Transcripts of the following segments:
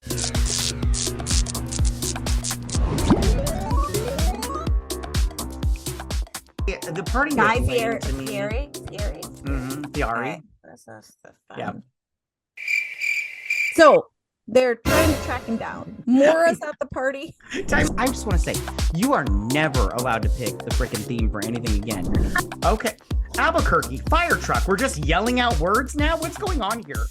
The party Guy was lame to me. Fieri. Fieri. This is the fun. Yeah. So they're trying to track him down. Mora's at the party. I just want to say, you are never allowed to pick the freaking theme for anything again. Okay. Albuquerque, fire truck. We're just yelling out words now? What's going on here?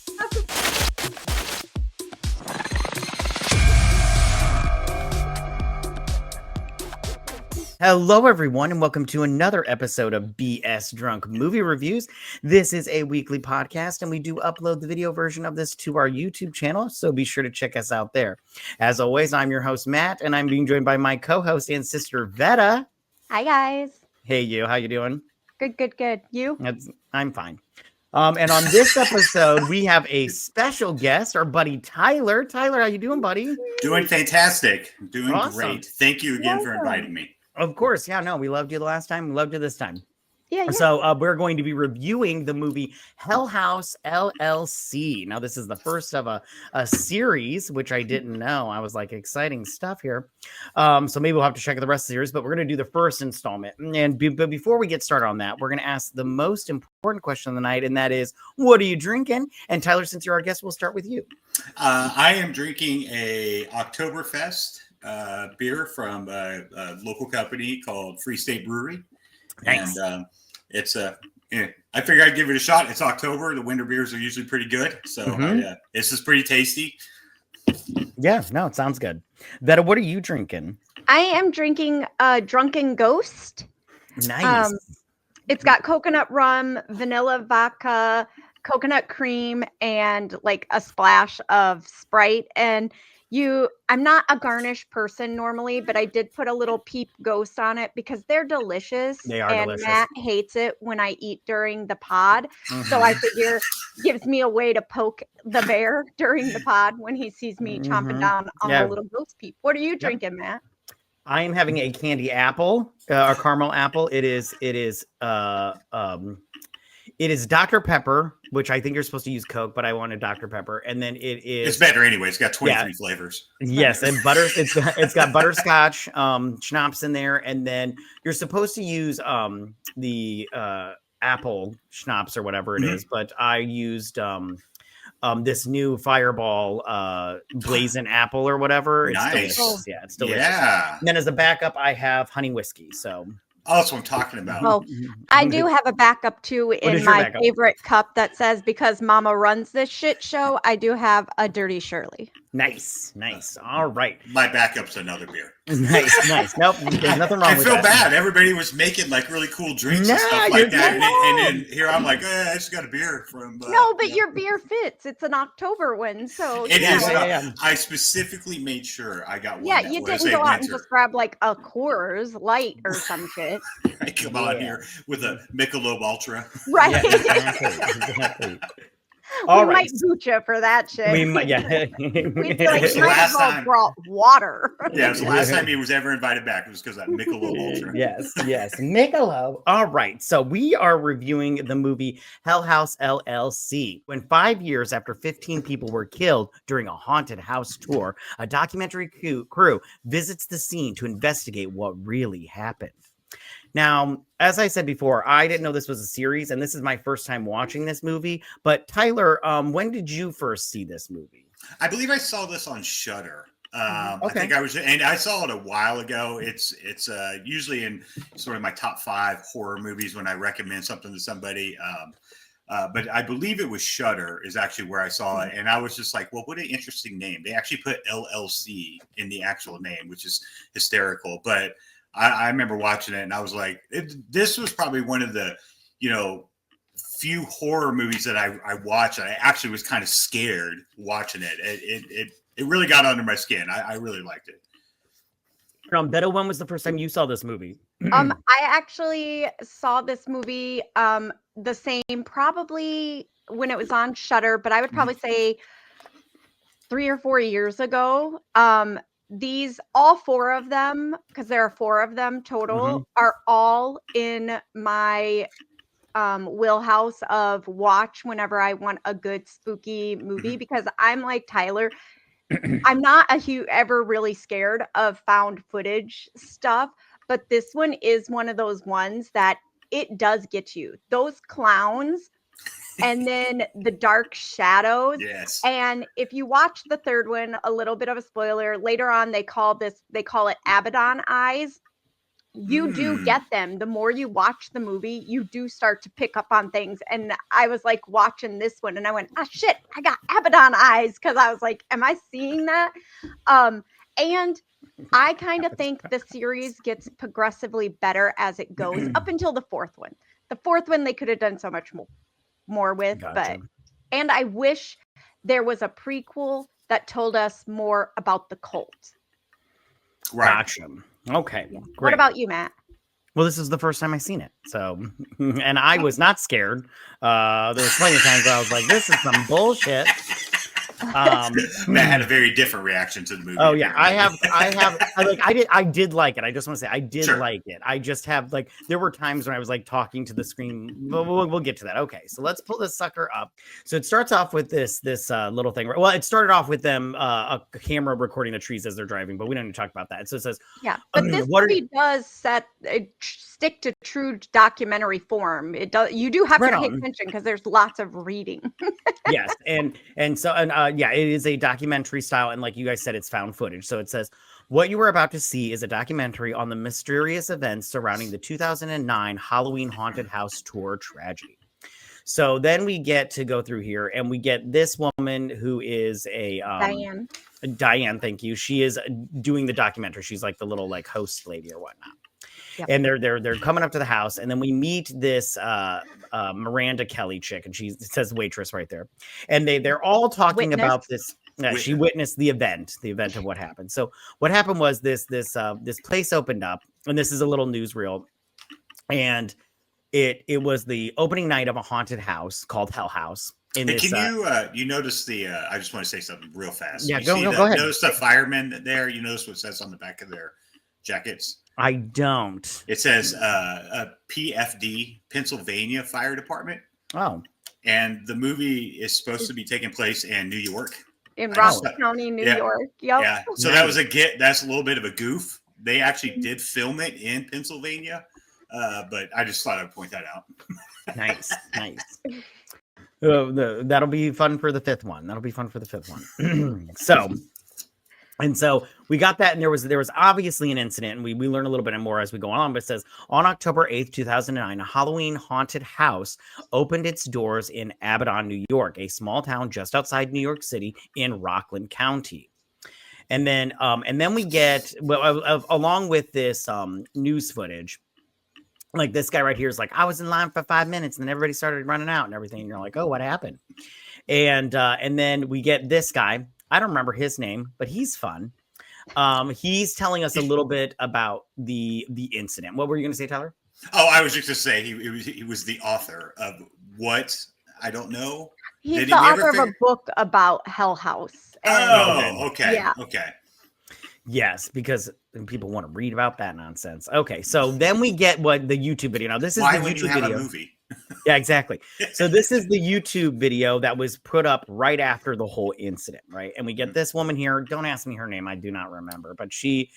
Hello, everyone, and welcome to another episode of BS Drunk Movie Reviews. This is a weekly podcast, and we do upload the video version of this to our YouTube channel, so be sure to check us out there. As always, I'm your host, Matt, and I'm being joined by my co-host and sister, Vetta. Hi, guys. Hey, you. How you doing? Good. You? I'm fine. And on this episode, we have a special guest, our buddy Tyler. Tyler, how you doing, buddy? Doing fantastic. Doing Awesome. great. Thank you again for inviting me. Of course. Yeah, no, we loved you the last time. We loved you this time. Yeah. So we're going to be reviewing the movie House LLC. Now, this is the first of a series, which I didn't know. I was like, exciting stuff here. So maybe we'll have to check out the rest of the series, but we're going to do the first installment. But before we get started on that, we're going to ask the most important question of the night, and that is, what are you drinking? And Tyler, since you're our guest, we'll start with you. I am drinking a Oktoberfest beer from a local company called Free State Brewery. Nice. And it's I figured I'd give it a shot. It's October. The winter beers are usually pretty good. So this is pretty tasty. Yeah, no, it sounds good. Vetta, what are you drinking? I am drinking a Drunken Ghost. Nice. It's got coconut rum, vanilla vodka, coconut cream, and like a splash of Sprite. And I'm not a garnish person normally, but I did put a little peep ghost on it because they're delicious. They are and delicious. Matt hates it when I eat during the pod. So I figure gives me a way to poke the bear during the pod when he sees me chomping down on the little ghost peep. What are you drinking, Matt? I am having a candy apple, a caramel apple. It is Dr. Pepper, which I think you're supposed to use Coke, but I wanted Dr. Pepper. And then it's better anyway. It's got 23 flavors. Yes, and butter. It's got butterscotch schnapps in there, and then you're supposed to use the apple schnapps or whatever it is. But I used this new Fireball blazing apple or whatever. It's delicious. Yeah, it's delicious. Yeah. And then as a backup, I have honey whiskey. So. Oh, that's what I'm talking about. Oh, I do have a backup too in my favorite cup that says, because Mama runs this shit show, I do have a Dirty Shirley. Nice. All right. My backup's another beer. Nice. Nope, there's nothing wrong with that. I feel bad. Everybody was making like really cool drinks and stuff like that. And then here I'm like, I just got a beer from. No, but your beer fits. It's an October one. So it is. Yeah. I specifically made sure I got one. Yeah, you didn't go out and just grab like a Coors Light or some shit. I come on here with a Michelob Ultra. Right. Yeah, exactly. We might boot you for that shit. We might, yeah. We'd be like, you might as well brought water. Yeah, it was the last time he was ever invited back. It was because of that Michelob Ultra. Yes, Michelob. All right, so we are reviewing the movie House LLC. When 5 years after 15 people were killed during a haunted house tour, a documentary crew visits the scene to investigate what really happened. Now, as I said before, I didn't know this was a series, and this is my first time watching this movie. But Tyler, when did you first see this movie? I believe I saw this on Shudder. Okay. I think I saw it a while ago. It's usually in sort of my top 5 horror movies when I recommend something to somebody. But I believe it was Shudder is actually where I saw it, and I was just like, well, what an interesting name. They actually put LLC in the actual name, which is hysterical. But I remember watching it and I was like, this was probably one of the, few horror movies that I watched. I actually was kind of scared watching it. It really got under my skin. I really liked it. Vetta, when was the first time you saw this movie? I actually saw this movie the same, probably when it was on Shudder, but I would probably say 3 or 4 years ago. All 4 of them, because there are 4 of them total, are all in my wheelhouse of watch whenever I want a good spooky movie, because I'm like Tyler. I'm not ever really scared of found footage stuff, but this one is one of those ones that it does get you. Those clowns and then the dark shadows. Yes. And if you watch the third one, a little bit of a spoiler, later on they call it Abaddon eyes. You do get them. The more you watch the movie, you do start to pick up on things. And I was like watching this one and I went, ah, shit, I got Abaddon eyes. Cause I was like, am I seeing that? And I kind of think the series gets progressively better as it goes up until the fourth one. The fourth one, they could have done so much more with, Gotcha. and I wish there was a prequel that told us more about the cult. Right. Gotcha. Okay. Yeah. Great. What about you, Matt? Well, this is the first time I seen it, so and I was not scared. There was plenty of times where I was like, "This is some bullshit." Matt had a very different reaction to the movie. Oh yeah, apparently. I did like it. I just want to say I did Sure. like it. I just have like there were times when I was like talking to the screen. We'll get to that. Okay, so let's pull this sucker up. So it starts off with this little thing. Well, it started off with them a camera recording the trees as they're driving, but we don't need to talk about that. So it says, Yeah, but this movie does stick to true documentary form. It does. You do have to pay attention because there's lots of reading. Yes, yeah, it is a documentary style, and like you guys said, it's found footage. So it says, what you are about to see is a documentary on the mysterious events surrounding the 2009 Halloween haunted house tour tragedy. So then we get to go through here, and we get this woman who is a Diane, thank you. She is doing the documentary. She's like the little like host lady or whatnot. Yep. And they're coming up to the house, and then we meet this Miranda Kelly chick, and it says waitress right there, and they're all talking about this. She witnessed the event of what happened. So what happened was this place opened up, and this is a little newsreel, and it was the opening night of a haunted house called Hell House. Can you notice the? I just want to say something real fast. Yeah, go ahead. Notice the firemen there. You notice what it says on the back of their jackets. I don't. It says PFD, Pennsylvania Fire Department. Oh. And the movie is supposed to be taking place in New York. In Rockland County, New York. Yep. Yeah. So that was that's a little bit of a goof. They actually did film it in Pennsylvania. But I just thought I'd point that out. Nice. That'll be fun for the fifth one. So we got that, and there was obviously an incident, and we learn a little bit more as we go on, but it says, on October 8th, 2009, a Halloween haunted house opened its doors in Abaddon, New York, a small town just outside New York City in Rockland County. And then we get, along with this news footage, like this guy right here is like, I was in line for 5 minutes, and then everybody started running out and everything. And you're like, oh, what happened? And then we get this guy. I don't remember his name, but he's fun. He's telling us a little bit about the incident. What were you going to say, Tyler? Oh, I was just going to say he was the author of what? I don't know. He's the author of a book about Hell House. Okay. Yeah. Okay. Yes, because people want to read about that nonsense. Okay, so then we get the YouTube video. Now, this is the YouTube video. A movie? Yeah, exactly. So this is the YouTube video that was put up right after the whole incident, right? And we get this woman here. Don't ask me her name. I do not remember. But she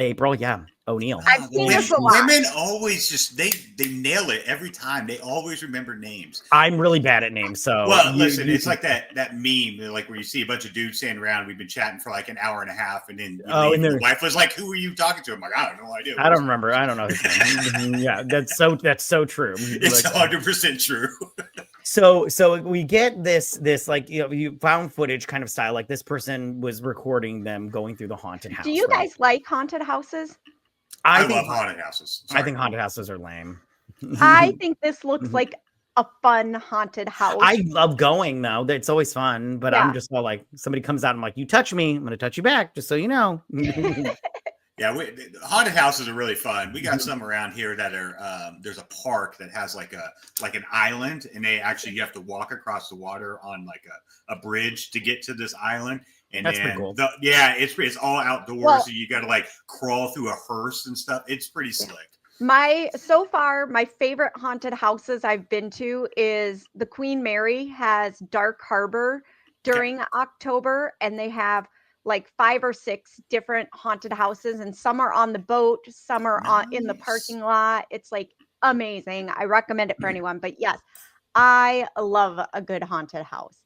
April, yeah, O'Neill. I've seen this a lot. Women always just they nail it every time. They always remember names. I'm really bad at names, so listen, it's like that meme, like where you see a bunch of dudes standing around. We've been chatting for like an hour and a half, and then the wife was like, "Who are you talking to?" I'm like, "I have no idea." I don't remember. I don't know his name. Yeah, that's so true. It's 100% true. So we get this like, you found footage kind of style, like this person was recording them going through the haunted house. Do you guys like haunted houses? I love haunted houses. Sorry. I think haunted houses are lame. I think this looks like a fun haunted house. I love going though. It's always fun, but I'm just all like, somebody comes out and I'm like, you touch me, I'm going to touch you back, just so you know. Yeah, haunted houses are really fun. We got some around here that are. There's a park that has like an island, and you have to walk across the water on like a bridge to get to this island. And that's pretty cool. It's all outdoors, so you got to like crawl through a hearse and stuff. It's pretty slick. My favorite haunted houses I've been to is the Queen Mary has Dark Harbor during October, and they have like 5 or 6 different haunted houses, and some are on the boat, some are in the parking lot. It's like amazing. I recommend it for anyone. But yes, I love a good haunted house.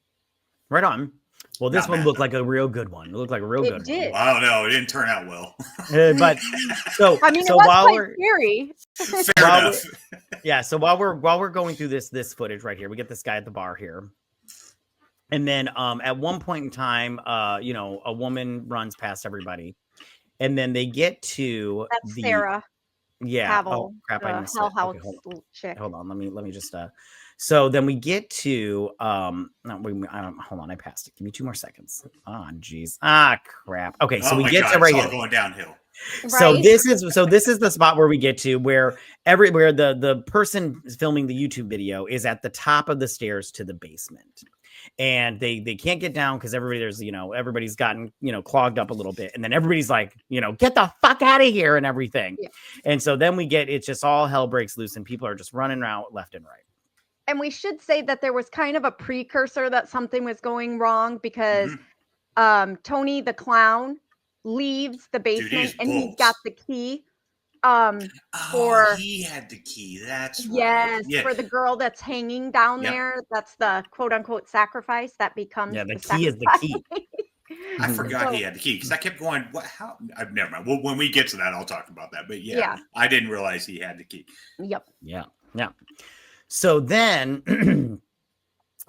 Right on. Well, this one looked like a real good one. It looked like a real good did. one. I don't know. It didn't turn out well. But so I mean, so it was while quite we're scary. Fair enough. Yeah, so while we're going through this footage right here, we get this guy at the bar here. And then at one point in time, you know, a woman runs past everybody. And then they get to That's Sarah. Yeah. Havel, Oh crap, I missed Hell it. House Okay, chick. hold on. Let me just so then we get to no, hold on, I passed it. Give me 2 more seconds. Oh geez. Ah crap. Okay, so we get to right it's here. all going downhill. So Right? this is the spot where we get to where the person filming the YouTube video is at the top of the stairs to the basement. And they can't get down because everybody's gotten, clogged up a little bit. And then everybody's like, get the fuck out of here and everything. Yeah. And so then it's just all hell breaks loose and people are just running out left and right. And we should say that there was kind of a precursor that something was going wrong because Tony the clown leaves the basement and he's got the key. He had the key. That's right. Yes, Yeah. for the girl that's hanging down there. That's the quote unquote sacrifice that becomes the key is the key. I forgot he had the key because I kept going, what? How? Never mind. Well, when we get to that, I'll talk about that. But yeah, I didn't realize he had the key. Yep. Yeah. So then,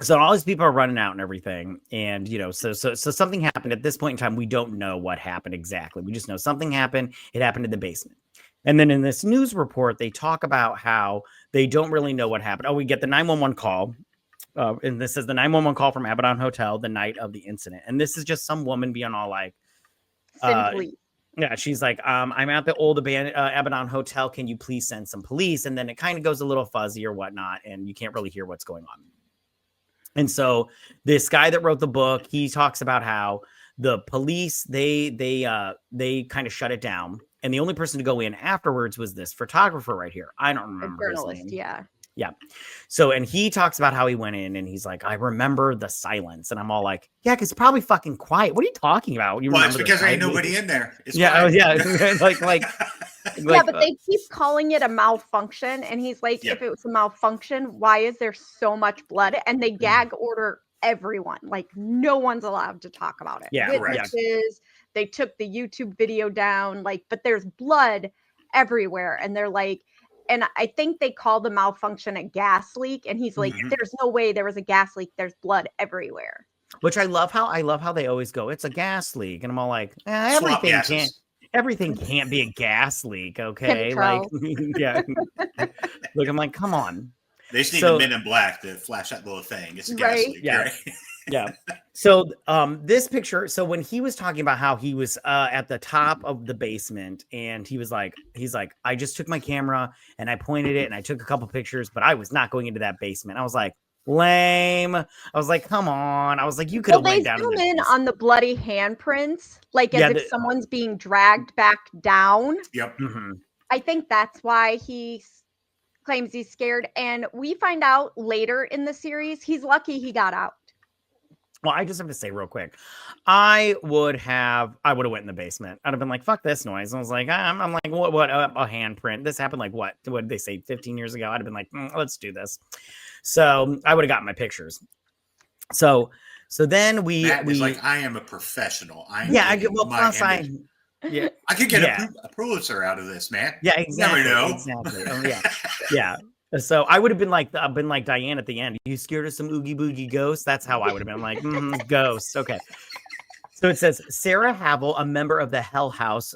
so all these people are running out and everything, and so something happened at this point in time. We don't know what happened exactly. We just know something happened. It happened in the basement. And then in this news report, they talk about how they don't really know what happened. Oh, we get the 911 call. And this is the 911 call from Abaddon Hotel the night of the incident. And this is just some woman being all like, Simply. Yeah, she's like, I'm at the old Abaddon Hotel. Can you please send some police? And then it kind of goes a little fuzzy or whatnot. And you can't really hear what's going on. And so this guy that wrote the book, he talks about how the police, they kind of shut it down. And the only person to go in afterwards was this photographer right here. I don't remember his name. Yeah. So, and he talks about how he went in and he's like, I remember the silence. And I'm all like, yeah, because it's probably fucking quiet. What are you talking about? It's because there ain't nobody in there. It's yeah. like, yeah, but they keep calling it a malfunction. And he's like, if it was a malfunction, why is there so much blood? And they gag order everyone. Like, no one's allowed to talk about it. Yeah, witnesses, they took the YouTube video down, but there's blood everywhere. And they're like, and I think they call the malfunction a gas leak. And he's like, there's no way there was a gas leak. There's blood everywhere. Which I love how they always go, it's a gas leak. And I'm all like, everything can't be a gas leak. Okay. Like, yeah. Look, I'm like, come on. They just need the Men in Black to flash that little thing. It's a gas leak. Yeah. Right? Yeah. So this picture, so when he was talking about how he was at the top of the basement and he's like, I just took my camera and I pointed it and I took a couple pictures, but I was not going into that basement. I was like, lame. I was like, come on. I was like, you could have went down. They zoom in on the bloody handprints, like as if someone's being dragged back down. Yep. I think that's why he claims he's scared. And we find out later in the series, he's lucky he got out. Well, I just have to say real quick, I would have went in the basement. I'd have been like, fuck this noise. I was like, I'm like, what a handprint. This happened like what did they say 15 years ago? I'd have been like, let's do this. So I would have gotten my pictures. So then Matt was like, I am a professional. I could get a Pulitzer out of this, man. Yeah, exactly. Never know. Exactly. Oh, yeah. Yeah. So I would have been like Diane at the end. You scared of some oogie boogie ghosts? That's how I would have been like, ghosts. Okay. So it says Sarah Havel, a member of the Hell House,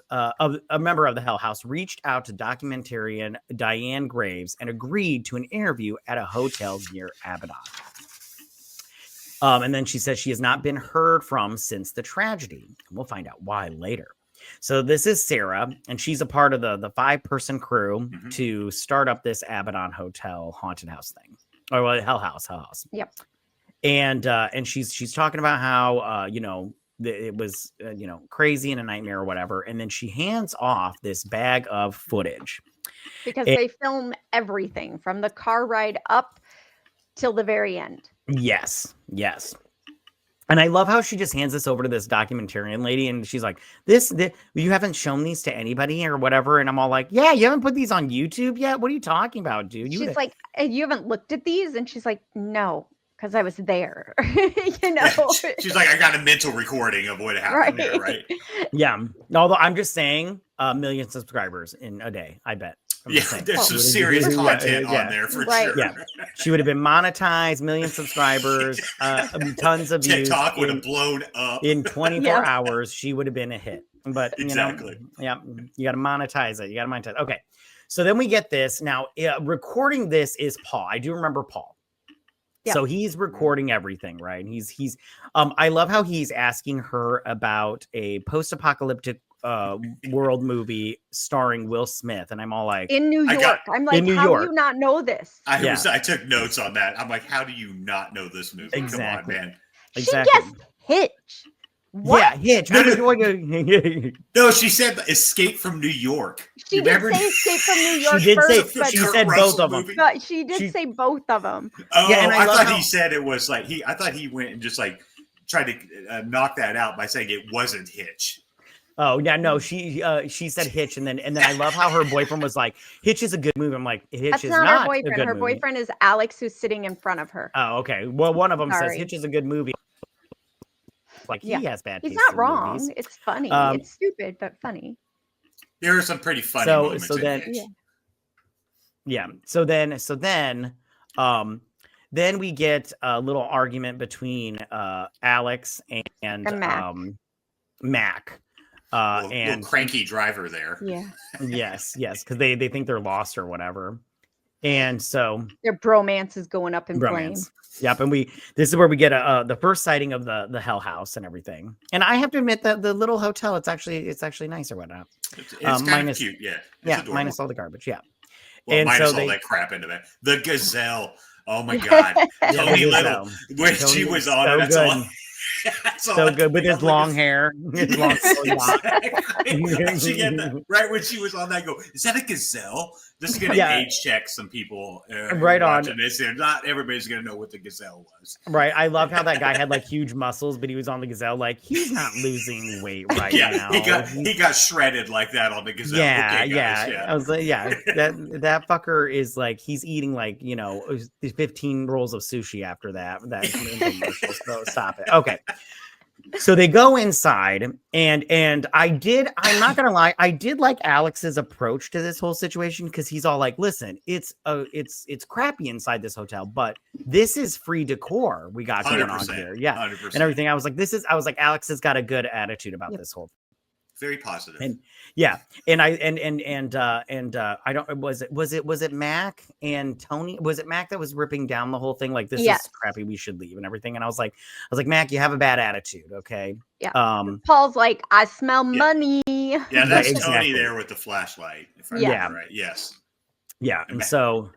reached out to documentarian Diane Graves and agreed to an interview at a hotel near Abaddon. And then she says she has not been heard from since the tragedy. We'll find out why later. So this is Sarah, and she's a part of the 5-person crew to start up this Abaddon Hotel haunted house thing, or Hell House. Yep. And she's talking about how it was crazy and a nightmare or whatever, and then she hands off this bag of footage because they film everything from the car ride up till the very end. Yes. And I love how she just hands this over to this documentarian lady, and she's like, this you haven't shown these to anybody or whatever. And I'm all like, yeah, you haven't put these on YouTube yet? What are you talking about, dude? She's like, you haven't looked at these? And she's like, no, because I was there. You know? She's like, I got a mental recording of what happened there, right? Yeah. Although I'm just saying, 1 million subscribers in a day, I bet. Yeah, there's some serious content on there for sure. Yeah, she would have been monetized, million subscribers, tons of views. TikTok would have blown up in 24 hours. She would have been a hit. But exactly, you got to monetize it. You got to monetize. Okay, so then we get this. Now, recording this is Paul. I do remember Paul. Yeah. So he's recording everything, right? And he's. I love how he's asking her about a post-apocalyptic world movie starring Will Smith, and I'm all like, in New York. I'm like, how do you not know this? I took notes on that. I'm like, how do you not know this movie? Exactly. Come on, man. Exactly. She guessed Hitch. What? Yeah, Hitch. No, she said Escape from New York. She did say Escape from New York. She said both of them. But she did say both of them. Oh, yeah, and I thought he said it was like I thought he went and just like tried to knock that out by saying it wasn't Hitch. Oh yeah, no, she said Hitch, and then I love how her boyfriend was like, Hitch is a good movie. I'm like, Hitch is not her boyfriend. Her boyfriend is Alex, who's sitting in front of her. Oh, okay. Well, one of them says Hitch is a good movie. Like he has bad taste. He's not wrong. Movies. It's funny. It's stupid, but funny. There are some pretty funny moments. So then, then we get a little argument between Alex and Mac. And cranky driver there. Yeah. yes, because they think they're lost or whatever. And so their bromance is going up in flames. Yep, and this is where we get the first sighting of the Hell House and everything. And I have to admit that the little hotel, it's actually nice or whatnot. It's kind of cute, yeah. It's minus all the garbage, yeah. Well, and minus all that crap into that. The gazelle. Oh my God, Tony Little when she was on it. That's all. So good with his long hair. His long right when she was on that, is that a gazelle? This is going to age check some people. Right on. This. Not everybody's going to know what the gazelle was. Right. I loved how that guy had like huge muscles, but he was on the gazelle. Like he's not losing weight right now. He got shredded like that on the gazelle. Yeah. I was like, that fucker is like he's eating like 15 rolls of sushi after that. So stop it. Okay. So they go inside and I'm not gonna lie, I did like Alex's approach to this whole situation because he's all like, listen, it's crappy inside this hotel, but this is free decor we got going on here. Yeah. 100%. And everything. I was like, Alex has got a good attitude about this whole thing. Very positive. And I don't was it Mac and Tony? Was it Mac that was ripping down the whole thing? Like this is crappy, we should leave and everything. And I was like, Mac, you have a bad attitude, okay? Yeah. Paul's like, I smell money. Yeah, that's Tony there with the flashlight. If I remember right. Yes. Yeah. And so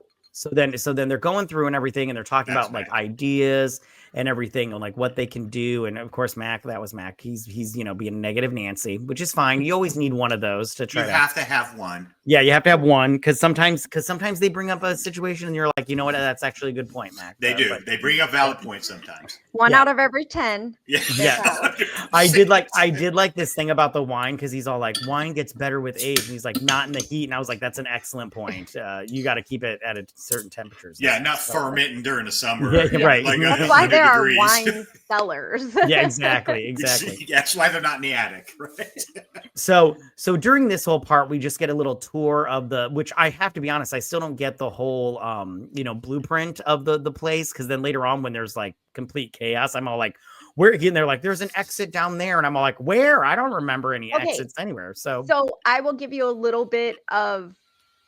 then they're going through and everything, and they're talking about like ideas and everything and like what they can do. And of course, that was Mac. He's being negative Nancy, which is fine. You always need one of those to try. You have to have one. Yeah, you have to have one because sometimes they bring up a situation and you're like, you know what, that's actually a good point, Mac. They do. They bring up valid points sometimes. One out of every 10. Yeah. I did like this thing about the wine because he's all like, wine gets better with age, and he's like, not in the heat. And I was like, that's an excellent point. You got to keep it at a certain temperatures. Yeah, not fermenting during the summer. Yeah, right. Like that's why there are wine cellars. Yeah, exactly. That's why they're not in the attic, right? So during this whole part, we just get a little tour of which I have to be honest, I still don't get the whole blueprint of the place, because then later on when there's like complete chaos, I'm all like, where again? They're like, there's an exit down there, and I'm all like, where? I don't remember any exits anywhere. So I will give you a little bit of.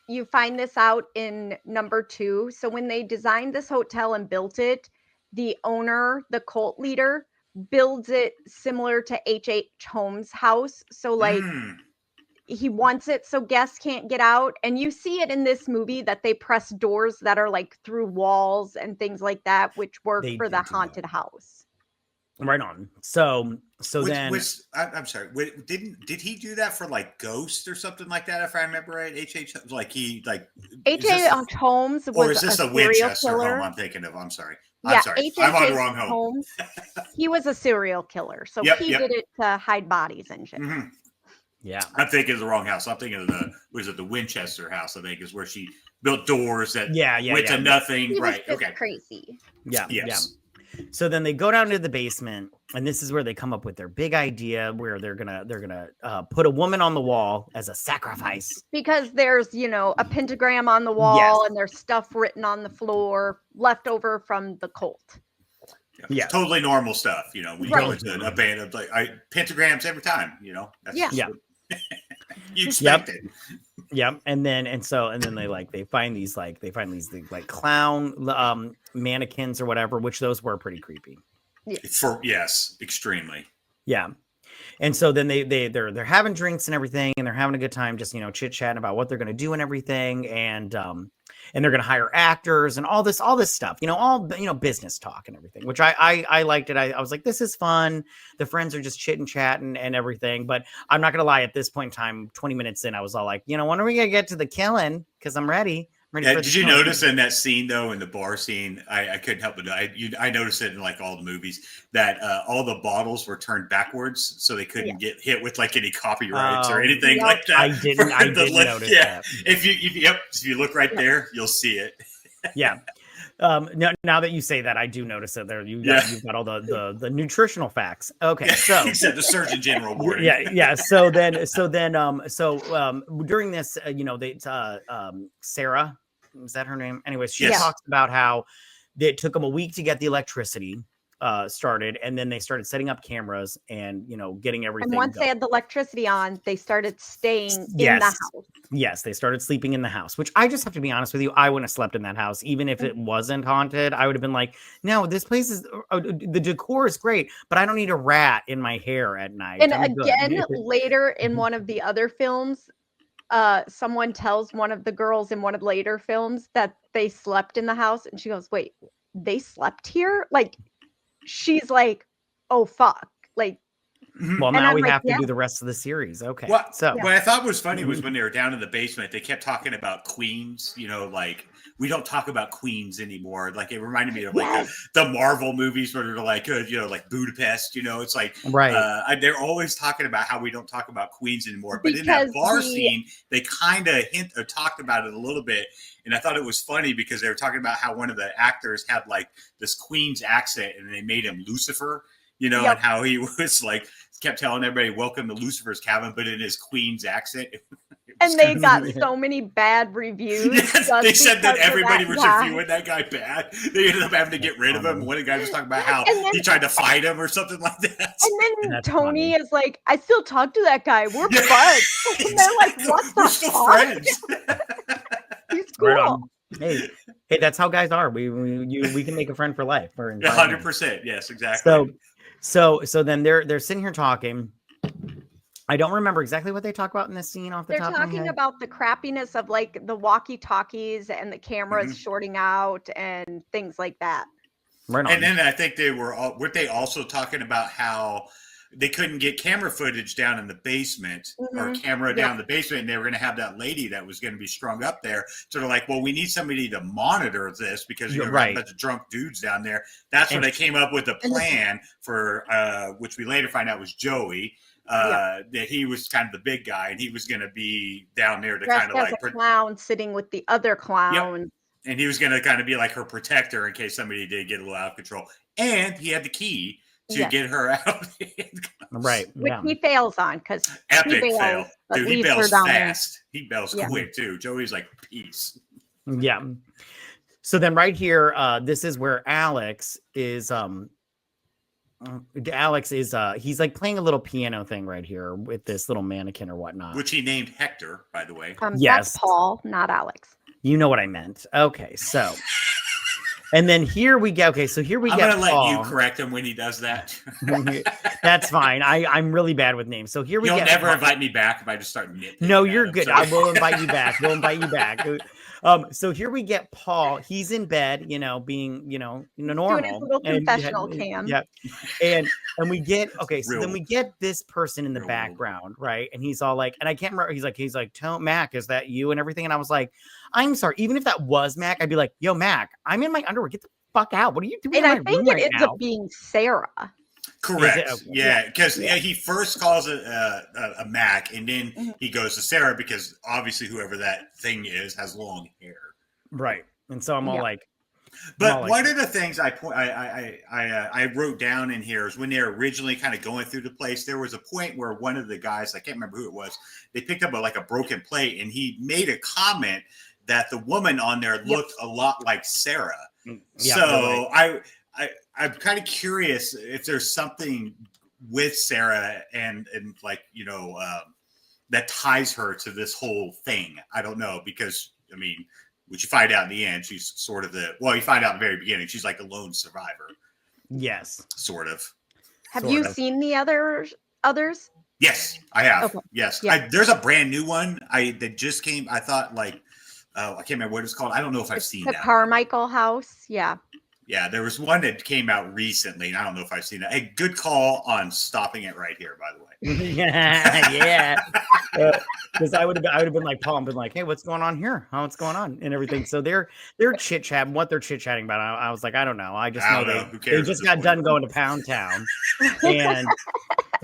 You find this out in number 2. So when they designed this hotel and built it, the owner, the cult leader, builds it similar to H.H. Holmes' house. So like he wants it so guests can't get out. And you see it in this movie that they press doors that are like through walls and things like that, which work for the haunted house. Right on. So I'm sorry. Did he do that for like Ghost or something like that? If I remember right, H.H. like he like H.H. Holmes was Or is this a serial Winchester killer. home I'm thinking of? I'm sorry. Yeah, I'm sorry. I'm on the wrong home. Holmes, he was a serial killer, so Yep, he yep. did it to hide bodies and shit. Mhm. Yeah. I'm thinking of the wrong house. I'm thinking of the Winchester house, I think, is where she built doors that went to nothing. He was Right. just Okay. crazy. Yeah. Yes. Yeah. So then they go down to the basement, and this is where they come up with their big idea, where they're gonna put a woman on the wall as a sacrifice. Because there's, a pentagram on the wall and there's stuff written on the floor left over from the cult. Yeah. Totally normal stuff. We Right. go into a band of pentagrams every time. That's Yeah. Yeah. You expect it. Yeah, and then they find these clown mannequins or whatever, which those were pretty creepy. Yes, extremely. Yeah. And so then they're having drinks and everything, and they're having a good time, just chit chatting about what they're going to do and everything, and they're going to hire actors and all this stuff, all business talk and everything, which I liked it. I was like, this is fun. The friends are just chitting chatting and everything. But I'm not going to lie, at this point in time, 20 minutes in, I was all like, when are we going to get to the killing? Because I'm ready. Did you notice in that scene though, in the bar scene, I couldn't help but I noticed it in like all the movies that all the bottles were turned backwards so they couldn't get hit with like any copyrights or anything like that. I didn't notice that. If you look right there, you'll see it. Yeah. Now that you say that, I do notice it there. You've got all the nutritional facts. Okay, so he said the Surgeon General warning. Yeah. So then, during this, Sarah, is that her name? Anyways, she talks about how it took them a week to get the electricity started, and then they started setting up cameras and getting everything. And once they had the electricity on, they started staying in the house. Yes, they started sleeping in the house, which I just have to be honest with you, I wouldn't have slept in that house even if it wasn't haunted. I would have been like, no, this place is the decor is great, but I don't need a rat in my hair at night. And again, later in one of the other films, someone tells one of the girls in one of the later films that they slept in the house, and she goes, wait, they slept here? Like, she's like, oh fuck, like. Well, now we have to do the rest of the series. Okay. What I thought was funny was when they were down in the basement, they kept talking about queens, like we don't talk about queens anymore. Like it reminded me of like the Marvel movies where they're like, like Budapest, it's like, they're always talking about how we don't talk about queens anymore. But in that bar scene, they kind of talked about it a little bit. And I thought it was funny because they were talking about how one of the actors had like this queen's accent and they made him Lucifer, and how he was like, kept telling everybody, welcome to Lucifer's cabin, but in his queen's accent. And they got so many bad reviews. They said that everybody was reviewing that guy bad. They ended up having to get rid of him. One guy was talking about how he tried to fight him or something like that. And then Tony is like, I still talk to that guy. We're buds. And they're like, what the still friends. He's cool. Right on. Hey, that's how guys are. We can make a friend for life. 100%. Yes, exactly. So then they're sitting here talking. I don't remember exactly what they talk about in this scene off the top of my head. They're talking about the crappiness of like the walkie-talkies and the cameras shorting out and things like that. Right on. And then I think weren't they also talking about how they couldn't get camera footage down in the basement or camera down in the basement, and they were going to have that lady that was going to be strung up there. So they're like, well, we need somebody to monitor this because you're a bunch of drunk dudes down there. That's when they came up with a plan for, which we later find out was Joey, that he was kind of the big guy, and he was going to be down there to kind of like a clown sitting with the other clown. Yep. And he was going to kind of be like her protector in case somebody did get a little out of control. And he had the key to get her out. Right. Which he fails on because epic fail. Dude, he bails fast. He bails quick too. Joey's like, peace. Yeah. So then right here, this is where Alex is he's like playing a little piano thing right here with this little mannequin or whatnot. Which he named Hector, by the way. Yes. That's Paul, not Alex. You know what I meant. Okay, so and then here we go. Okay, so here we I'm get gonna let you correct him when he does that. That's fine. I'm really bad with names. So here we go. You'll never invite me back if I just start nitpicking. No, you're good. I will invite you back. We'll invite you back. So here we get Paul. He's in bed, being, normal. Doing his little confessional cam. Yeah. And we get, so then Real. we get this person in the background, right? And he's all like, and I can't remember, he's like, Mac, is that you and everything? And I was like, I'm sorry. Even if that was Mac, I'd be like, yo, Mac, I'm in my underwear. Get the fuck out. What are you doing And in I my think room it right ends now? up being Sarah. Correct. Okay. Yeah, because he first calls it a Mac, and then Mhm. he goes to Sarah because obviously whoever that thing is has long hair. Right. And so I'm all Yeah. like, But one of the things I wrote down in here is when they're originally kind of going through the place, there was a point where one of the guys, I can't remember who it was, they picked up a broken plate, and he made a comment that the woman on there looked a lot like Sarah. yeah, So I'm kind of curious if there's something with Sarah and like, that ties her to this whole thing. I don't know, because I mean, which you find out in the end, she's sort of you find out in the very beginning, she's like the lone survivor. yes. Sort of. Have you seen the others? Yes, I have. Okay. Yes. Yeah. There's a brand new one that just came. I thought I can't remember what it's called. I don't know if I've seen The that. Carmichael House. Yeah. Yeah, there was one that came out recently, and I don't know if I've seen that. Hey, good call on stopping it right here, by the way. Yeah. Because I would have been like Paul and been like, hey, what's going on here? What's going on? And everything. So they're chit chatting, what they're chit chatting about. I was like, I don't know. I just know Who they cares just at got this done point? going to Pound Town.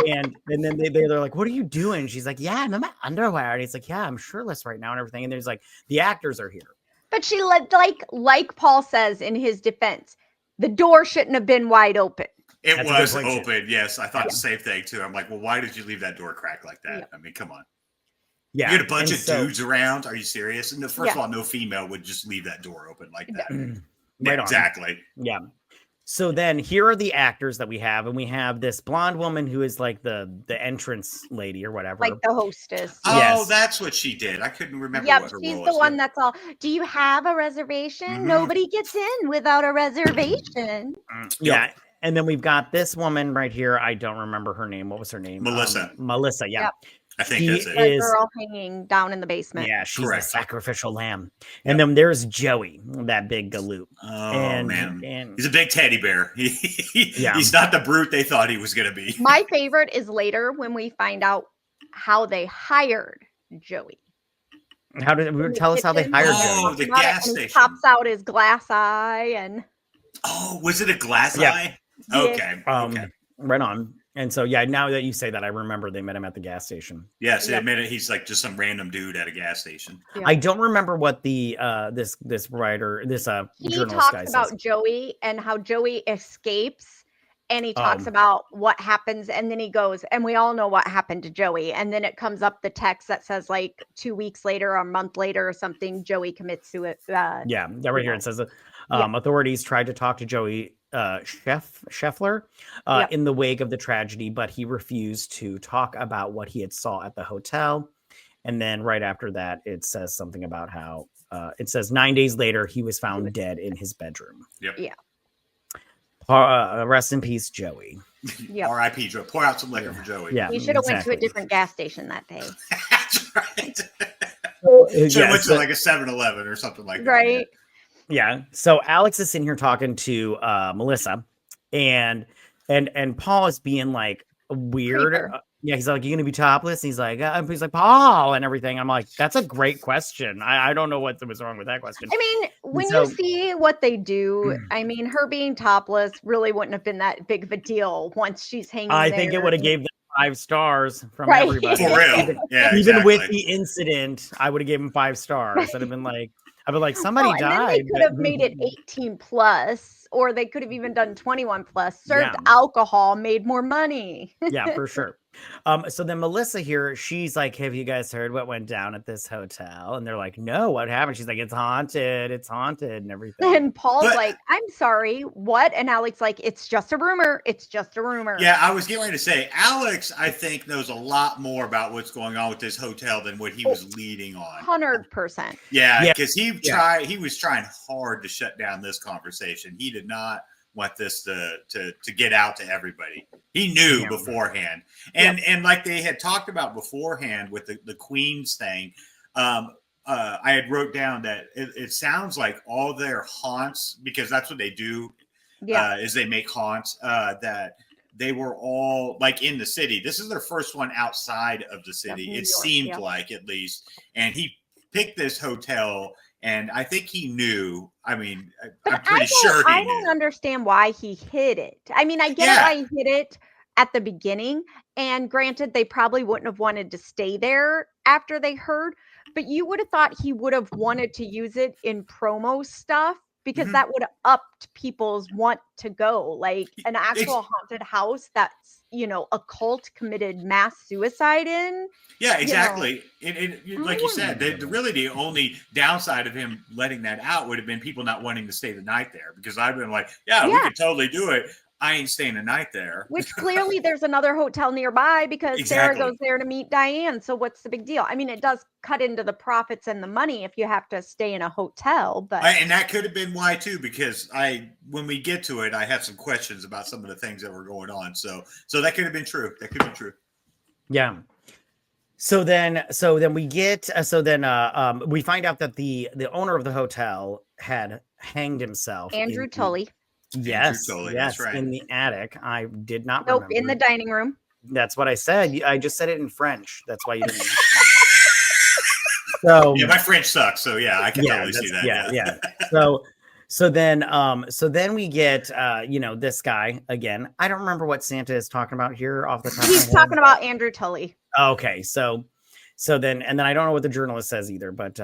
And then they're like, what are you doing? She's like, yeah, I'm in my underwear. And he's like, yeah, I'm shirtless right now and everything. And there's like, the actors are here. But she like Paul says in his defense, the door shouldn't have been wide open. It That's a good was point, open. Yes, I thought Yeah. the same thing too. I'm like, well, why did you leave that door cracked like that? Yeah. I mean, come on. Yeah. You had a bunch and of so- dudes around. Are you serious? And first of Yeah. all, no female would just leave that door open like that. Right on. Exactly. Yeah. So then here are the actors that we have, and we have this blonde woman who is like the entrance lady or whatever. Like the hostess. Oh, Yes. that's what she did. I couldn't remember Yep, what her she's role the was. one that's all. Do you have a reservation? Mhm. Nobody gets in without a reservation. Yeah. And then we've got this woman right here. I don't remember her name. What was her name? Melissa. Melissa. Yeah. Yep. I think She that's it. The is. girl hanging down in the basement. Yeah, she's Correct. the sacrificial lamb. And then there's Joey, that big galoot. Oh, and, man. And He's a big teddy bear. Yeah. He's not the brute they thought he was going to be. My favorite is later when we find out how they hired Joey. how did In the tell us how they kitchen. hired Oh, Joey? the About it, gas and he station. pops out his glass eye and Oh, was it a glass Yeah. eye? Yeah. Okay. Okay. Right on. And so yeah, now that you say that, I remember they met him at the gas station. Yes, they Yep. admit it. He's like just some random dude at a gas station. Yeah. I don't remember what the this writer he journalist guy talks about says. Joey and how Joey escapes, and he talks Um, about what happens, and then he goes, and we all know what happened to Joey, and then it comes up the text that says like 2 weeks later or a month later or something, Joey commits suicide. Yeah, right here it says Yeah. authorities tried to talk to Joey Scheffler Yep. in the wake of the tragedy, but he refused to talk about what he had saw at the hotel. And then right after that, it says something about how it says 9 days later he was found dead in his bedroom. Yep. Yeah. Rest in peace, Joey. Yep. R.I.P. Joe. Pour out some liquor for Joey. Yeah, He should have went to a exactly. different gas station that day. That's right. Should Yeah, have went to so- like a 7-Eleven or something like that. Right. Yeah. So Alex is in here talking to Melissa, and Paul is being like weird. Creeper. Yeah, he's like, "You gonna be topless?" And he's like, Paul, and everything. I'm like, that's a great question. I don't know what was wrong with that question. I mean, when so- you see what they do, I mean, her being topless really wouldn't have been that big of a deal once she's hanging I there. think it would have gave them 5 stars from Right. everybody. For real. Yeah, Even with exactly. the incident, I would have given 5 stars. I'd have been like, somebody And then died. they could have made it 18 plus, or they could have even done 21 plus, served Yeah. alcohol, made more money. Yeah, for sure. So then Melissa here, she's like, have you guys heard what went down at this hotel? And they're like, no, what happened? She's like, it's haunted and everything. And Paul's But- like, I'm sorry, what? And Alex like, it's just a rumor. It's just a rumor. Yeah, I was getting ready to say, Alex, I think, knows a lot more about what's going on with this hotel than what he was leading on. 100%. Yeah, Yeah. because he was trying hard to shut down this conversation. He did not want this to get out to everybody. He knew Yeah. beforehand. And like they had talked about beforehand with the Queens thing, I had wrote down that it sounds like all their haunts, because that's what they do, Yeah. is they make haunts, that they were all like in the city. This is their first one outside of the city. New It York, seemed yeah. like, at least. And he picked this hotel And I think he knew. I mean, But I'm pretty sure he I knew. don't understand why he hid it. I mean, I get it why he hid it at the beginning. And granted, they probably wouldn't have wanted to stay there after they heard, but you would have thought he would have wanted to use it in promo stuff because that would have upped people's want to go. Like an actual haunted house that's, a cult committed mass suicide in. Yeah, exactly. And like you said, really the only downside of him letting that out would have been people not wanting to stay the night there, because I've been like, we could totally do it. I ain't staying the night there. Which clearly there's another hotel nearby because Sarah goes there to meet Diane. So what's the big deal? I mean, it does cut into the profits and the money if you have to stay in a hotel, but and that could have been why too, because when we get to it, I have some questions about some of the things that were going on. So that could have been true. That could be true. Yeah. So then we get we find out that the owner of the hotel had hanged himself. Andrew Tully. Yes, Tully, yes, that's right. In the attic. I did not remember. In the dining room. That's what I said. I just said it in French. That's why you didn't understand. So yeah, my French sucks. So yeah, I can totally see that. Yeah. So then we get this guy again. I don't remember what Santa is talking about here off the top. He's talking about Andrew Tully. Okay, so then I don't know what the journalist says either, but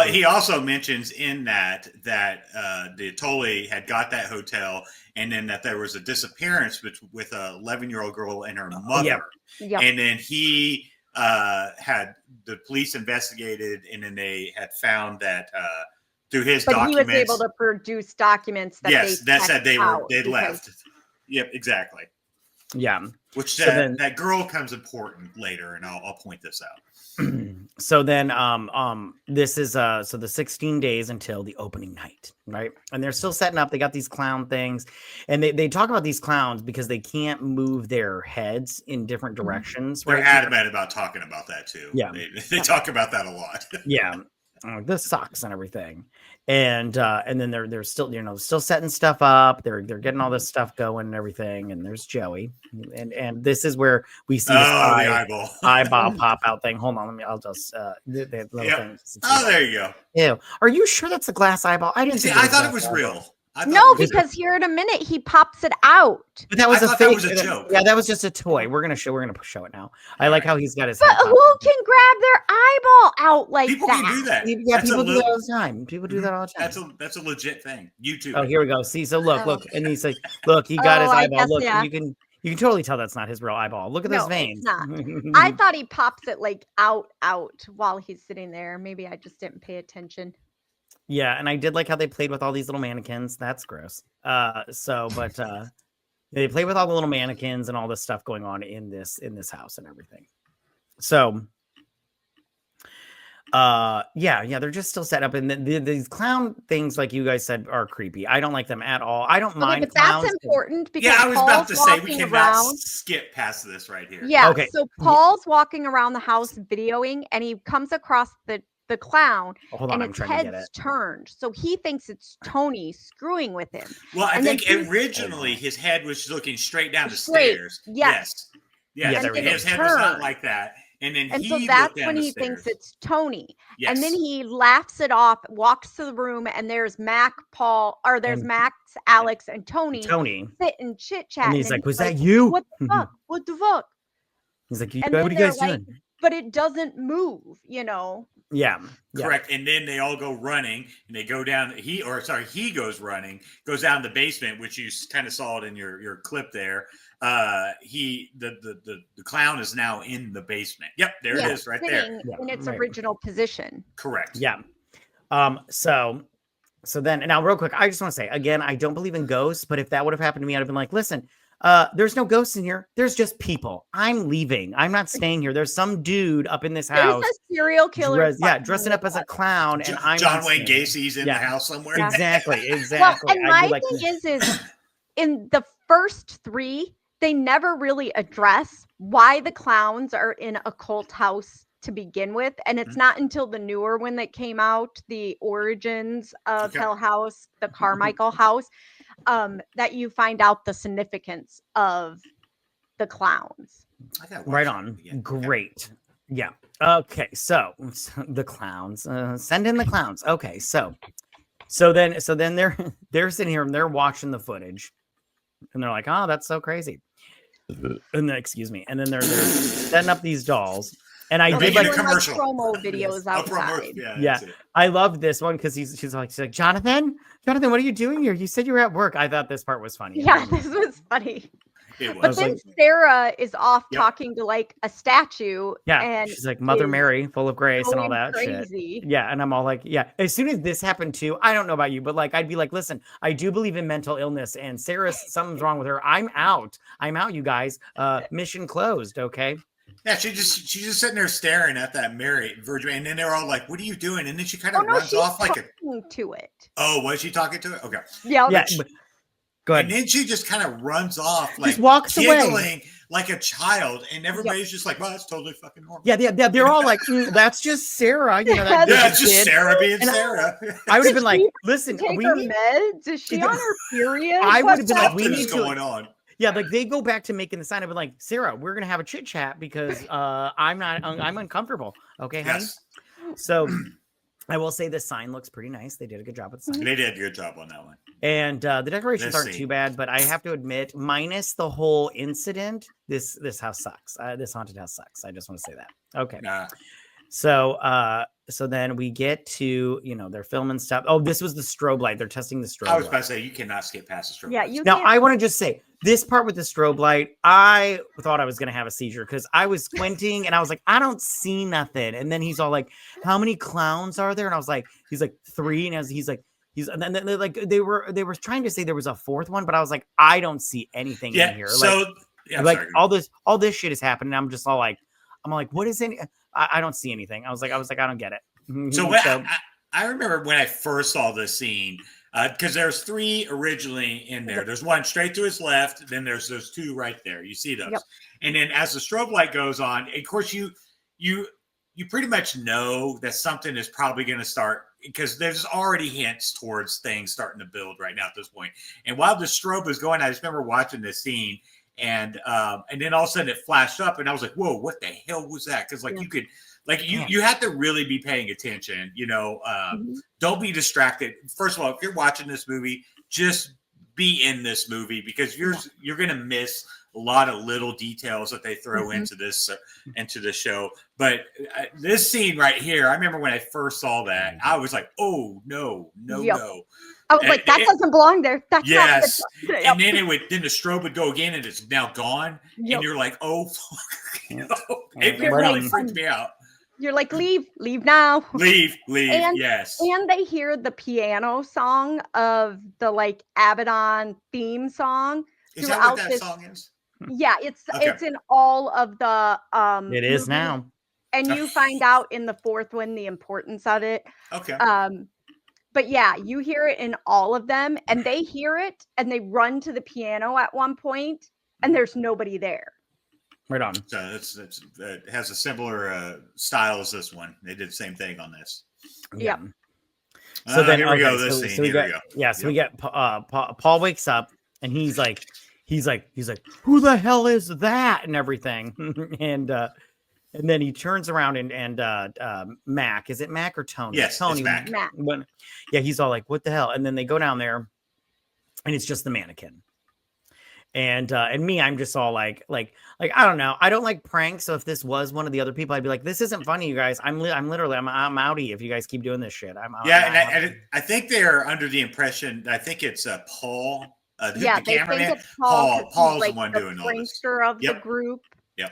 he also mentions in that the Tully had got that hotel, and then that there was a disappearance with a 11-year-old girl and her mother, and then he had the police investigated, and then they had found that through his documents, he was able to produce documents that said they'd left. Yep, exactly. Yeah, which that girl comes important later, and I'll point this out. So then this is the 16 days until the opening night, right? And they're still setting up. They got these clown things, and they talk about these clowns because they can't move their heads in different directions. They're adamant about talking about that too. Yeah, they talk about that a lot. Yeah, the socks and everything, and then they're still still setting stuff up. They're getting all this stuff going and everything. And there's Joey, and this is where we see the eyeball pop out thing. Hold on, I'll just the little thing. Oh, there you go. Ew, are you sure that's a glass eyeball? I didn't see. I thought it was real. Because here in a minute he pops it out. But that was a fake. That was a joke. Yeah, that was just a toy. We're gonna show it now. I like how he's got his. But who can grab their eyeball out like people that? People can do that. Yeah, people do that all the time. People do that all the time. That's a legit thing. YouTube. Oh, here we go. See, so look, and he's like, look, he got his eyeball. Look, you can totally tell that's not his real eyeball. Look at those veins. It's not. I thought he pops it like out while he's sitting there. Maybe I just didn't pay attention. Yeah, and I did like how they played with all these little mannequins. That's gross. They played with all the little mannequins and all this stuff going on in this house and everything. So, they're just still set up, and these clown things, like you guys said, are creepy. I don't like them at all. I don't mind. But that's important because I was about to say we cannot around. skip past this right here. Yeah. Okay. So Paul's walking around the house videoing, and he comes across the clown, and its head's turned. So he thinks it's Tony screwing with him. Well, I think originally his head was looking straight down the stairs. Yes. And his head was not like that. And so that's when he thinks it's Tony. Yes. And then he laughs it off, walks to the room, and there's Max, Alex, and Tony sitting chit-chatting. And he's like, was that you? What the fuck? What the fuck? He's like, what are you guys doing? But it doesn't move, Yeah. Correct. And then they all go running, and they go down. He goes running, goes down the basement, which you kind of saw it in your clip there. The clown is now in the basement. Yep, there it is, right there in its original position. Correct. Yeah. So then now, real quick, I just want to say again, I don't believe in ghosts, but if that would have happened to me, I'd have been like, listen. There's no ghosts in here. There's just people. I'm leaving. I'm not staying here. There's some dude up in this house. There's a serial killer. Dressing up as a clown, and I'm John Wayne Gacy's in the house somewhere. Exactly. Well, and my thing is in the first 3, they never really address why the clowns are in a cult house to begin with, and it's not until the newer one that came out, the origins of Hell House, the Carmichael house, that you find out the significance of the clowns. Right on. Great. Yeah. Okay. So the clowns. Send in the clowns. Okay. So then they're sitting here and they're watching the footage, and they're like, "Oh, that's so crazy." And then, excuse me. And then they're setting up these dolls. And I No, did they're like doing, commercial. promo videos A promo, outside. yeah, Yeah, that's it. I loved this one because she's like, Jonathan, what are you doing here? You said you were at work. I thought this part was funny. Yeah, this was funny. It But was. then like- Sarah is off Yep. talking to like a statue. Yeah, and she's like Mother is Mary, full of grace and all going that shit. crazy. Yeah, and I'm all like, yeah. As soon as this happened too, I don't know about you, but like, I'd be like, listen, I do believe in mental illness, and Sarah, something's wrong with her. I'm out, you guys. Mission closed. Okay. Yeah, she's just sitting there staring at that Mary Virgin, and then they're all like, "What are you doing?" And then she kind Oh of no, runs she's off like a. talking to it. Oh, was she talking to it? Okay. Yeah, Yeah. Go ahead. And then she just kind of runs off, like Just walks away. giggling like a child, and everybody's just like, "Well, that's totally fucking normal." Yeah, they're all like, that's just Sarah. You know, that Yeah, Yeah, little it's just kid. Sarah being And Sarah. I would have been Did like, she listen, Take we her need, meds? Is she on her period? I would have been like, Something we is need to, going on. yeah, like they go back to making the sign. I've been like, Sarah, we're gonna have a chit chat because I'm uncomfortable. Okay, honey. Yes, So I will say the sign looks pretty nice. They did a good job with the sign, they did a good job on that one. and the decorations Let's aren't see. too bad. But I have to admit, minus the whole incident, this house sucks. This haunted house sucks. I just want to say that. Okay. Nah. So then we get to, they're filming stuff. Oh, this was the strobe light. They're testing the strobe I was light. about to say you cannot skip past the strobe. Yeah, lights. you Now, can't. I want to just say this part with the strobe light, I thought I was going to have a seizure because I was squinting and I was like, I don't see nothing. And then he's all like, how many clowns are there? And I was like, he's like 3. And and then they're like, they were trying to say there was a 4th one, but I was like, I don't see anything in here. So yeah, like sorry. all this shit is happening. I'm just all like, what is any? I don't see anything. I was like, I don't get it. So I remember when I first saw this scene, because there's 3 originally in there. There's one straight to his left, then there's those 2 right there. You see those, Yep. and then as the strobe light goes on, of course you pretty much know that something is probably going to start because there's already hints towards things starting to build right now at this point. And while the strobe was going, I just remember watching this scene. And then all of a sudden it flashed up, and I was like, "Whoa, what the hell was that?" Because Yeah. you could, you have to really be paying attention. Don't be distracted. First of all, if you're watching this movie, just be in this movie because you're gonna miss a lot of little details that they throw into the show. But this scene right here, I remember when I first saw that, I was like, "Oh no, no, Yep. no!" I was like, that doesn't belong there. That's Yes, not good. and then the strobe would go again, and it's now gone, Yep. and you're like, "Oh, fuck." It Right really on. freaked me out. You're like, leave now. Leave, And- yes. And they hear the piano song of the like Abaddon theme song. Is that what throughout that this- song is? Yeah, it's Okay. in all of the It is movies. now. And you find out in the 4th one the importance of it. Okay. But yeah, you hear it in all of them, and they hear it and they run to the piano at one point, and there's nobody there. Right on. So it has a similar style as this one. They did the same thing on this. Yep. So then here we go. okay, This so scene. we Here got, we go. yeah. So we get Paul wakes up and he's like, who the hell is that and everything, and then he turns around and Mac, is it Mac or Tony? Yes, it's Tony. Mac. Matt. Yeah, he's all like, what the hell? And then they go down there, and it's just the mannequin. And me, I'm just all like I don't know. I don't like pranks. So if this was one of the other people, I'd be like, this isn't funny, you guys. I'm literally I'm outie if you guys keep doing this shit. I think they're under the impression. I think it's Paul. The They think cameraman. it's Paul. 'cause Paul's he's, like, the one doing all this. prankster of the Yep. group.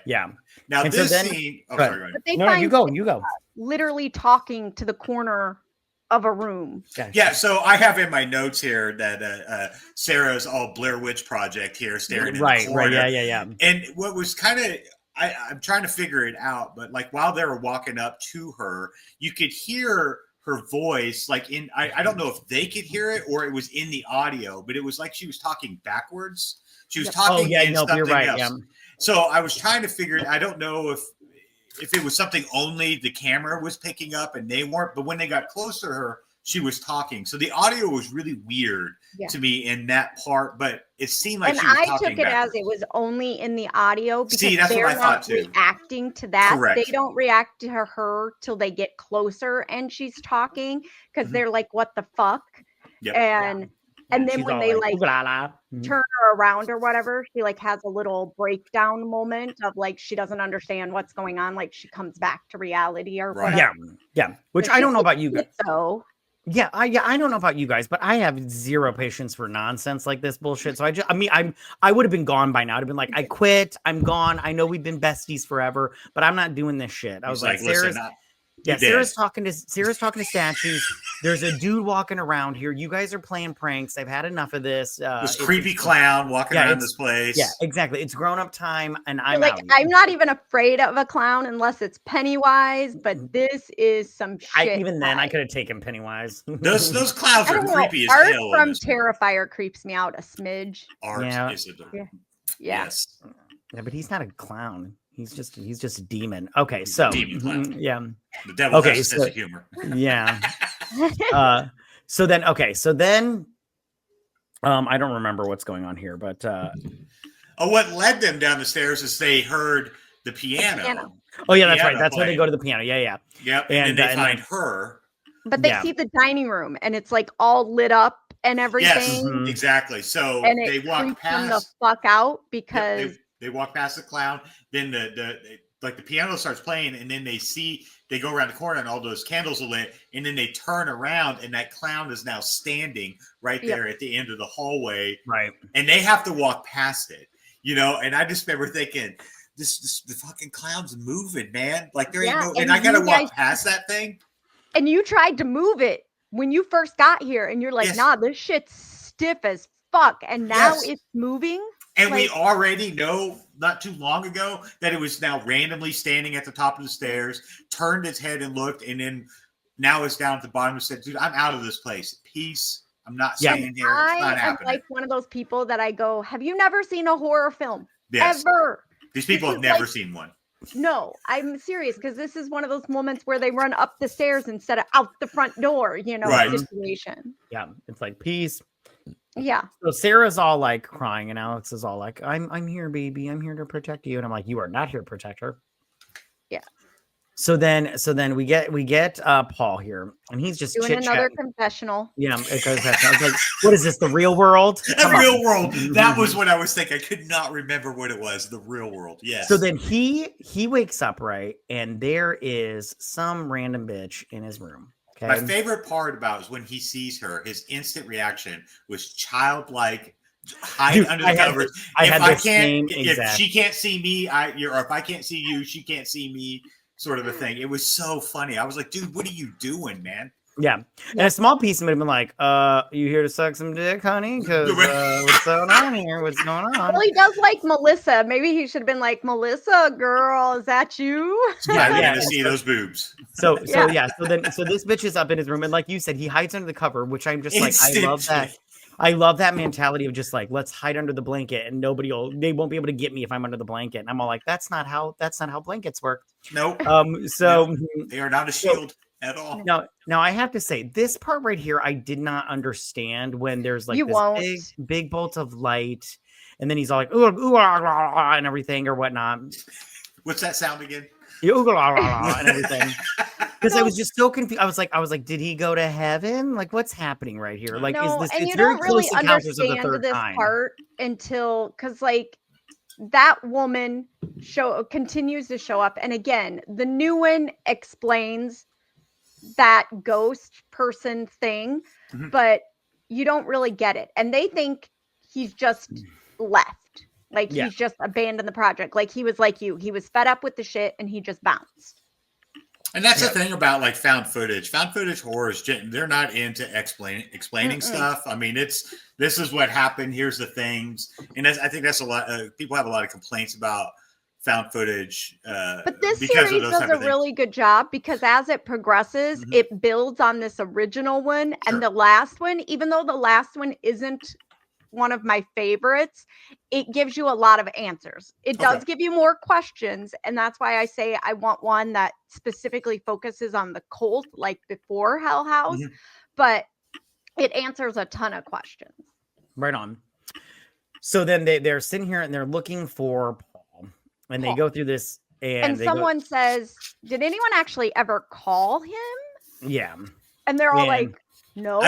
Yeah. Now And so this then- scene. Oh, go ahead. sorry. Go ahead. But they No, find you go. literally talking to the corner of a room. Gotcha. Yeah, so I have in my notes here that Sarah's all Blair Witch Project here, staring in Right. the corner. Yeah. And what was kind of, I'm trying to figure it out, but like while they were walking up to her, you could hear her voice, like I don't know if they could hear it or it was in the audio, but it was like she was talking backwards. She was Yep. talking Oh yeah, in no, something you're right. else. Yeah. So I was trying to figure it. I don't know if it was something only the camera was picking up and they weren't, but when they got closer to her, she was talking. So the audio was really weird to me in that part, but it seemed like and she was I talking took it backwards. as it was only in the audio because See, that's what they're I thought not too. reacting to that. Correct. They don't react to her till they get closer and she's talking because they're like, "What the fuck?" Yep. And then she's when all they like, like "Ooh la la." turn her around or whatever, she like has a little breakdown moment of like she doesn't understand what's going on, like she comes back to reality or Right. whatever. Yeah. Which So I she's don't know about you guys. legit, though. Yeah, I don't know about you guys, but I have zero patience for nonsense like this bullshit. So I would have been gone by now. I'd have been like, I quit, I'm gone. I know we've been besties forever, but I'm not doing this shit. I was like, listen, Sarah's talking to statues. There's a dude walking around here. You guys are playing pranks. I've had enough of this. this creepy clown walking around this place. Yeah, exactly. It's grown up time, and I'm like, out. I'm not even afraid of a clown unless it's Pennywise, but this is some shit. Even then, I could have taken Pennywise. Those clowns I are don't know. creepy as Art hell. from Terrifier creeps me out a smidge. Art Yeah. is Yes. Yeah, but he's not a clown. He's just a demon. Okay, so demon clown. yeah, The devil Okay, has a sense so- of humor. yeah. So then I don't remember what's going on here, but What led them down the stairs is they heard the piano. oh yeah, that's right. Piano That's when they playing. go to the piano. Yeah. Yep. And, And then they and find then- her. But they Yeah. see the dining room and it's like all lit up and everything. Yes, Mhm. exactly. So And they it walk creeps them the past. fuck out Yep, because they walk past the clown. Then the piano starts playing, and then they go around the corner, and all those candles are lit. And then they turn around, and that clown is now standing right there at the end of the hallway. Right. And they have to walk past it, And I just remember thinking, the fucking clown's moving, man. Like there ain't Yeah, no, and and I gotta you walk guys- past that thing. and you tried to move it when you first got here and you're like, Yes. nah, this shit's stiff as fuck. And now Yes. it's moving. And we Like- already know not too long ago that it was now randomly standing at the top of the stairs, turned its head and looked, and then now it's down at the bottom and said, dude, I'm out of this place. Peace. I'm not Yeah. staying here. It's I not am happening. like one of those people that I go, have you never seen a horror film? Yes. Ever? These people This have is never like- seen one. No, I'm serious because this is one of those moments where they run up the stairs instead of out the front door, Right. situation. Yeah. It's like peace. Yeah. So Sarah's all like crying, and Alex is all like, I'm here, baby. I'm here to protect you. And I'm like, you are not here to protect her. Yeah. So then we get Paul here, and he's just Doing chit another chatting. confessional. Yeah, because I was like, what is this? The real world? The Come on. real world. That was what I was thinking. I could not remember what it was. The real world. Yes. So then he wakes up, right, and there is some random bitch in his room. Okay. My favorite part about it is when he sees her, his instant reaction was childlike. Hide Dude, under I the had covers. the- I had the same if exact- she can't see me, or if I can't see you, she can't see me. Sort of a thing. It was so funny. I was like, dude, what are you doing, man? Yeah. And a small piece of me would have been like, you here to suck some dick, honey? Because what's going on here? What's going on? Well, he does like Melissa. Maybe he should have been like, Melissa, girl, is that you? Yeah, Yeah, to see those boobs. So this bitch is up in his room, and like you said, he hides under the cover, which I'm just like, I love that. I love that mentality of just like, let's hide under the blanket, and they won't be able to get me if I'm under the blanket. And I'm all like, that's not how blankets work. Nope. So They are not a shield at all. now I have to say, this part right here, I did not understand when there's like You this won't. big bolt of light, and then he's all like, ooh, ooh, ah, ah, ah, and everything or whatnot. What's that sound again? Ooh, ah, ah, ah, and everything. Because I was just so confused. I was like, did he go to heaven? Like, what's happening right here? Like, No, is this? and It's you very don't really close encounters of the understand third this kind. part until because like that woman continues to show up, and again, the new one explains that ghost person thing, Mhm. but you don't really get it, and they think he's just left, like Yeah. he's just abandoned the project, like he was like you, he was fed up with the shit, and he just bounced. And that's the thing about like found footage. Found footage horrors, they're not into explaining stuff. I mean, this is what happened. Here's the things, and I think that's a lot. People have a lot of complaints about found footage. But this because series of those does type a of things. really good job because as it progresses, Mhm. it builds on this original one. Sure. And the last one, even though the last one isn't one of my favorites, it gives you a lot of answers. It does Okay. give you more questions. And that's why I say I want one that specifically focuses on the cult, like before Hell House. Mhm. but it answers a ton of questions. Right on. So then they're sitting here and they're looking for Paul, and they Paul. go through this, and they someone says, "Did anyone actually ever call him?" yeah, And they're all And- like, "No."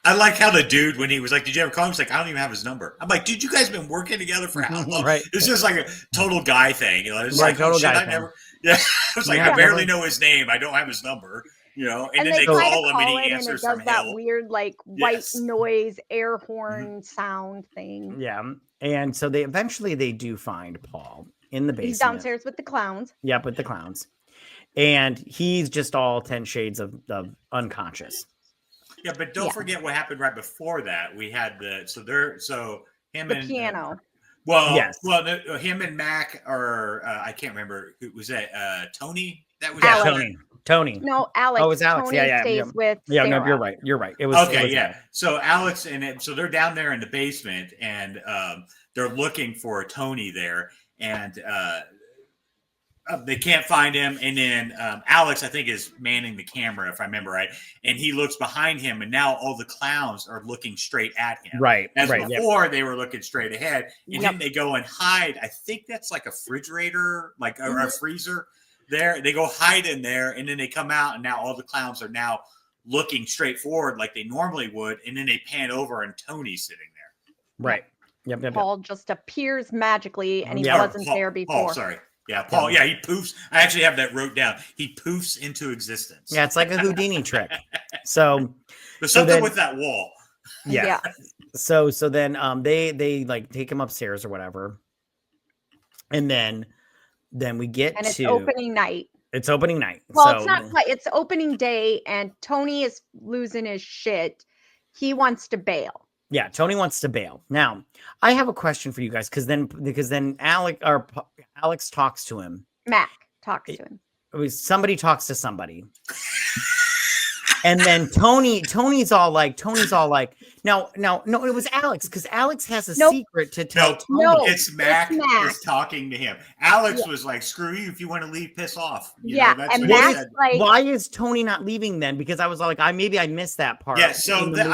I like how the dude, when he was like, "Did you ever call him?" He's like, "I don't even have his number." I'm like, "Dude, you guys been working together for how long?" Right. It's just like a total guy thing. You know, it's Right, like, total oh, shit, guy I thing. never. Yeah, I was like, Yeah. I barely know his name. I don't have his number. You know, and then they try to call him and call he it, answers and it from does that hell. weird like white Yes. noise air horn sound thing. yeah, and so they eventually do find Paul in the basement. He's downstairs with the clowns. Yep, with the clowns, and he's just all 10 shades of unconscious. Yeah, but don't forget what happened right before that. We had him The and piano. Yes. Him and Mac are I can't remember who was that. Tony. That was Alex. Tony. No, Alex. Oh, it's Alex. Tony Yeah, stays with Yeah, Sarah. no, you're right. You're right. It was okay. it was Yeah. Alex. So Alex so they're down there in the basement, and they're looking for Tony there, and they can't find him. And then Alex, I think, is manning the camera, if I remember right. And he looks behind him, and now all the clowns are looking straight at him. Right. As right. before, they were looking straight ahead, and Yep. then they go and hide. I think that's like a refrigerator, like or a freezer. There, they go hide in there, and then they come out, and now all the clowns are now looking straight forward like they normally would, and then they pan over, and Tony's sitting there. Right. Yep. Paul just appears magically, and he Yeah. wasn't there before. Paul, sorry. Yeah, Paul. Yeah, he poofs. I actually have that wrote down. He poofs into existence. Yeah, it's like a Houdini trick. So There's so something then- with that wall. yeah. So then they like take him upstairs or whatever, and then we get And it's to opening night. It's opening night. Well, so, it's not quite. It's opening day, and Tony is losing his shit. He wants to bail. Yeah, Tony wants to bail. Now, I have a question for you guys because then Alex talks to him. Mac talks to him. Somebody talks to somebody. And then Tony's all like, no, it was Alex because Alex has a secret to tell Tony. No, it's Mac Mac. is talking to him. Alex was like, "Screw you! If you want to leave, piss off." You Yeah, know, that's and what he Mac's said. like, Why is Tony not leaving then? Because I was like, I missed that part. Yeah, so in the movie.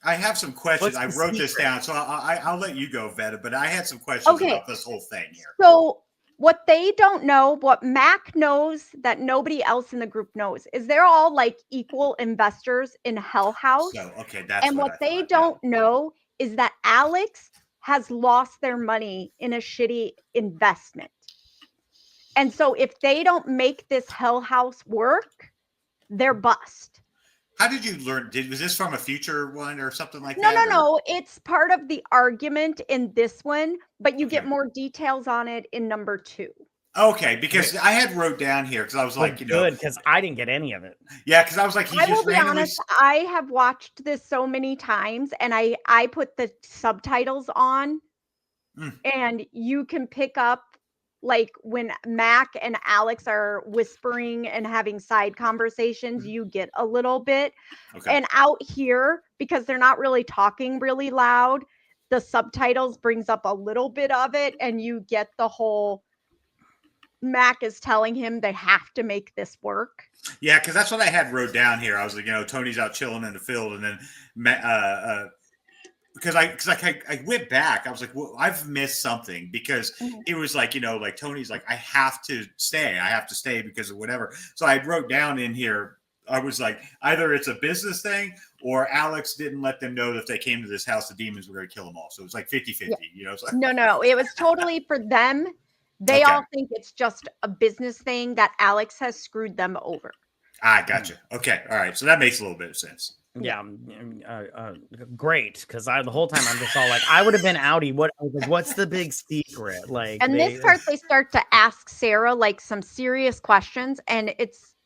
I have some questions. What's I the wrote this secret? down, so I'll let you go, Vetta. But I had some questions Okay. about this whole thing here. so what they don't know, what Mac knows that nobody else in the group knows, is they're all like equal investors in Hell House. So okay, that's And what I they thought, don't know is that Alex has lost their money in a shitty investment. And so if they don't make this Hell House work, they're bust. How did you learn? Was this from a future one or something like No, that? no. It's part of the argument in this one, but you get Okay. more details on it in number 2. Okay, because I had wrote down here because I was like, good because I didn't get any of it. yeah, because I was like, he I just will be randomly. honest, I have watched this so many times, and I put the subtitles on, and you can pick up like when Mac and Alex are whispering and having side conversations, you get a little bit. Okay. And out here, because they're not really talking really loud, the subtitles brings up a little bit of it, and you get the whole Mac is telling him they have to make this work. Yeah, because that's what I had wrote down here. I was like, Tony's out chilling in the field, and then because I went back, I was like, well, I've missed something because it was like, like Tony's like, I have to stay because of whatever. So I wrote down in here, I was like, either it's a business thing or Alex didn't let them know that if they came to this house, the demons were going to kill them all. So it was like 50-50, It's like, No, it was totally for them. They Okay. all think it's just a business thing that Alex has screwed them over. I gotcha. Okay. All right. So that makes a little bit of sense. Yeah, great. Because the whole time I'm just all like, I would have been outie. What's the big secret? Like, And this part, they start to ask Sarah like some serious questions, and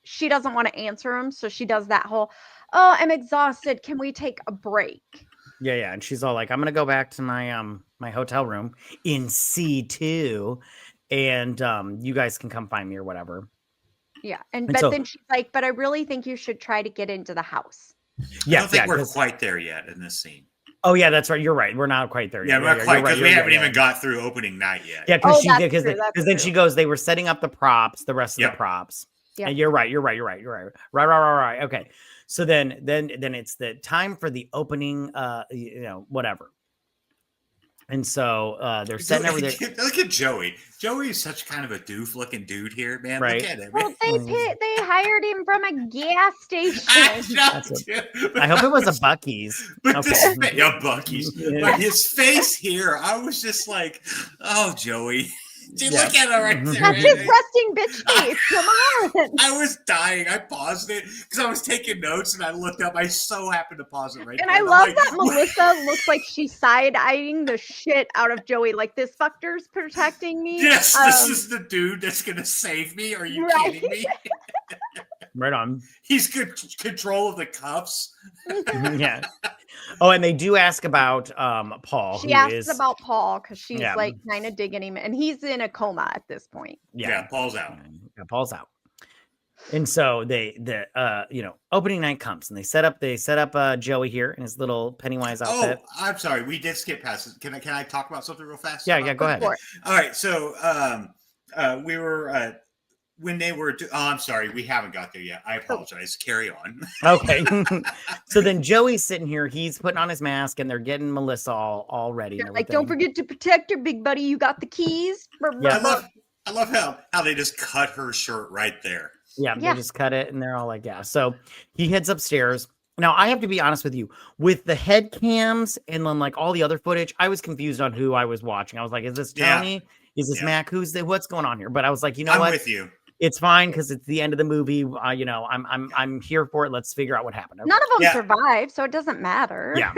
she doesn't want to answer them, so she does that whole, "Oh, I'm exhausted. Can we take a break?" Yeah, and she's all like, I'm gonna go back to my my hotel room in C2, and you guys can come find me or whatever. Yeah, And but so- then she's like, "But I really think you should try to get into the house." Yeah, I don't think we're 'cause- quite there yet in this scene. Oh yeah, that's right. You're right. We're not quite there Yeah, yet. we're not You're quite right, because we you're haven't right, even yeah. got through opening night yet. Yeah, Oh, because that's because true, that's then true. she goes, they were setting up the props, the rest of Yep. the props. Yeah. You're right. Right. Okay. So then it's the time for the opening, whatever. And so they're setting everything. Look at Joey. Joey is such kind of a doof-looking dude here, man. Right. Look at him. Well, they hired him from a gas station. I hope it was a Buc-ee's. But Okay. Buc-ee's. Yeah. But his face here, I was just like, oh, Joey. Dude, look at him right there. That's his resting bitch face. Come on. I was dying. I paused it because I was taking notes and I looked up. I so happened to pause it right And there. I love that Melissa looks like she's side-eyeing the shit out of Joey. Like, this fucker's protecting me. Yes, this is the dude that's going to save me. Are you kidding me? Right on. He's good control of the cuffs. Yeah. Oh, and they do ask about Paul. She asks about Paul because she's Yeah. like kind of digging him, and he's in a coma at this point. Yeah, Paul's out. Yeah, Paul's out. And so opening night comes and they set up Joey here in his little Pennywise outfit. Oh, I'm sorry. We did skip past it. Can I talk about something real fast? Yeah, go ahead. All right. So we were when they were I'm sorry, we haven't got there yet. I apologize. Carry on. Okay. So then Joey's sitting here, he's putting on his mask and they're getting Melissa all ready. They're like, don't forget to protect her, big buddy. You got the keys. Yeah. I love how they just cut her shirt right there. Yeah, they just cut it and they're all like, yeah. So he heads upstairs. Now, I have to be honest with you, with the head cams and then like all the other footage, I was confused on who I was watching. I was like, is this Tony? Is this Mac? What's going on here? But I was like, I'm with you. It's fine because it's the end of the movie. I'm here for it. Let's figure out what happened. Okay. None of them survived, so it doesn't matter. Yeah.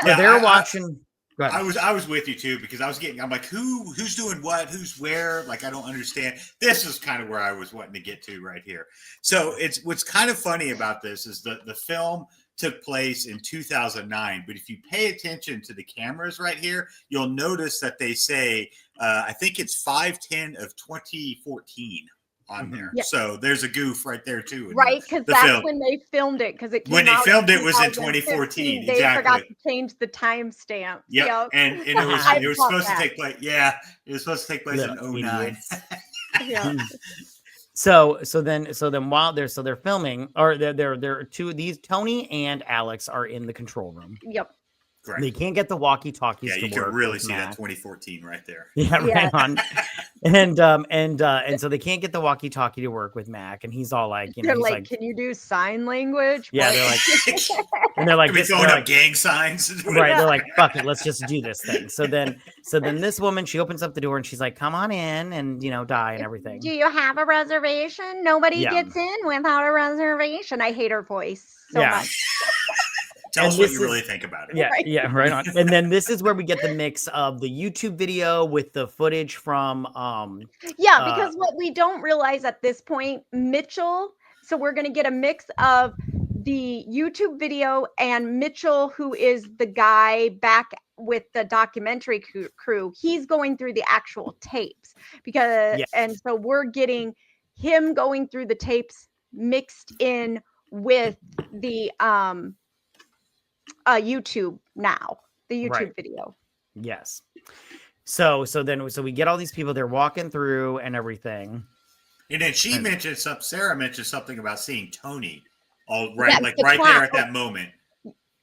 So they're watching. I was with you too because I'm like, who's doing what? Who's where? Like, I don't understand. This is kind of where I was wanting to get to right here. So what's kind of funny about this is the film took place in 2009, but if you pay attention to the cameras right here, you'll notice that they say, I think it's 5/10 of 2014 on there. Yeah. So there's a goof right there too. Right, because that's film. When they filmed it. Because when they filmed it was in 2014. They forgot to change the timestamp. Yep. And it was supposed to take place. Yeah, it was supposed to take place in 2009. Yeah. So then while they're filming, or they're these Tony and Alex are in the control room. Yep. Correct. They can't get the walkie-talkies. Yeah, you can really see that 2014 right there. Yeah, right on. And so they can't get the walkie-talkie to work with Mac, and he's all like, they're like, "Can you do sign language?" Yeah, they're like, throwing up gang signs. Right, they're like, "Fuck it, let's just do this thing." So then this woman, she opens up the door and she's like, "Come on in," and die and everything. Do you have a reservation? Nobody gets in without a reservation. I hate her voice so much. Tell us what you really think about it. Yeah, yeah, right on. And then this is where we get the mix of the YouTube video with the footage from because what we don't realize at this point, Mitchell, so we're going to get a mix of the YouTube video and Mitchell, who is the guy back with the documentary crew. He's going through the actual tapes and so we're getting him going through the tapes mixed in with the YouTube now, the YouTube video. Yes. So we get all these people, they're walking through and everything. And then Sarah mentioned something about seeing Tony right there at that moment.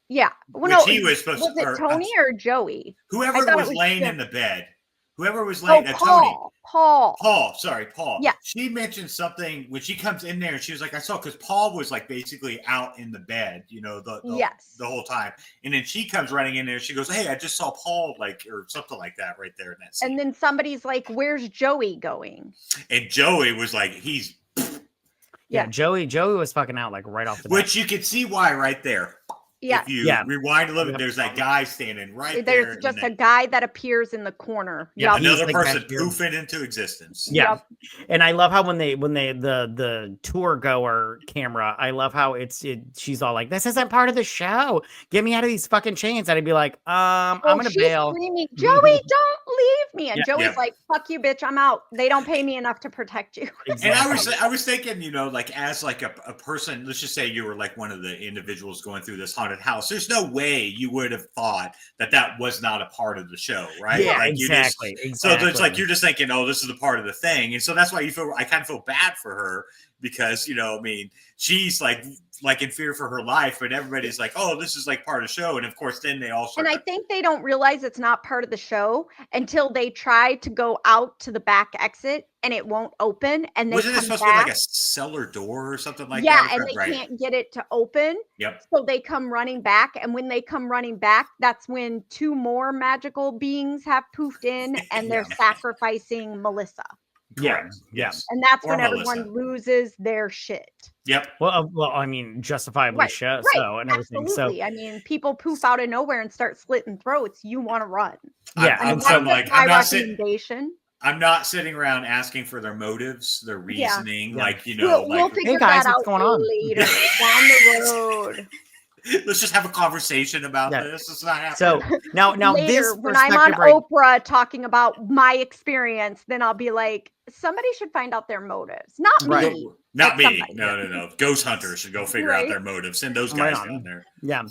Yeah. Well, he was supposed was it Tony or Joey? Whoever was laying in the bed. Whoever was laying Paul. Sorry, Paul. Yeah. She mentioned something when she comes in there and she was like, I saw, because Paul was like basically out in the bed, the whole time. And then she comes running in there. She goes, hey, I just saw Paul, or something like that right there in that scene. And then somebody's like, where's Joey going? And Joey was like, he's. Yeah, Joey was fucking out like right off the bat. Which you can see why right there. Yeah. If you rewind a little bit, there's that guy standing right there. There's just a guy that appears in the corner. Yeah, another person poofing into existence. Yeah. Yep. And I love how when the tour goer camera, I love how she's all like, this isn't part of the show. Get me out of these fucking chains. And I'd be like, I'm gonna bail. Screaming, Joey, don't leave me. And Joey's like, fuck you, bitch, I'm out. They don't pay me enough to protect you. Exactly. And I was thinking, as like a person, let's just say you were like one of the individuals going through this haunted haunted house. There's no way you would have thought that was not a part of the show, right? Yeah, like exactly. So it's like you're just thinking, oh, this is a part of the thing, and so that's why I kind of feel bad for her because I mean, she's like in fear for her life, but everybody's like, oh, this is like part of the show, and of course, then they all start. And I think they don't realize it's not part of the show until they try to go out to the back exit and it won't open. And they wasn't it come supposed back. to be like a cellar door or something like yeah, that? and they can't get it to open. Yep. So they come running back, and when they come running back, that's when 2 more magical beings have poofed in, and they're sacrificing Melissa. Correct. Yes. And that's Or when Melissa. everyone loses their shit. Yep. Well, I mean, justifiably so, and everything. Absolutely. So I mean, people poof out of nowhere and start slitting throats. You want to run. yeah, I mean, and so that's like, my I'm not recommendation. I'm not sitting around asking for their motives, their reasoning, Yeah. like We'll figure hey guys, that what's out going on? later down the road. let's just have a conversation about Yeah. this. It's not happening. So now Later, this when I'm on perspective right- Oprah talking about my experience, then I'll be like, somebody should find out their motives, not Right. me. Not Like me. somebody. No. Ghost hunters should go figure out Right. their motives. Send those Right guys on. down there. Yeah.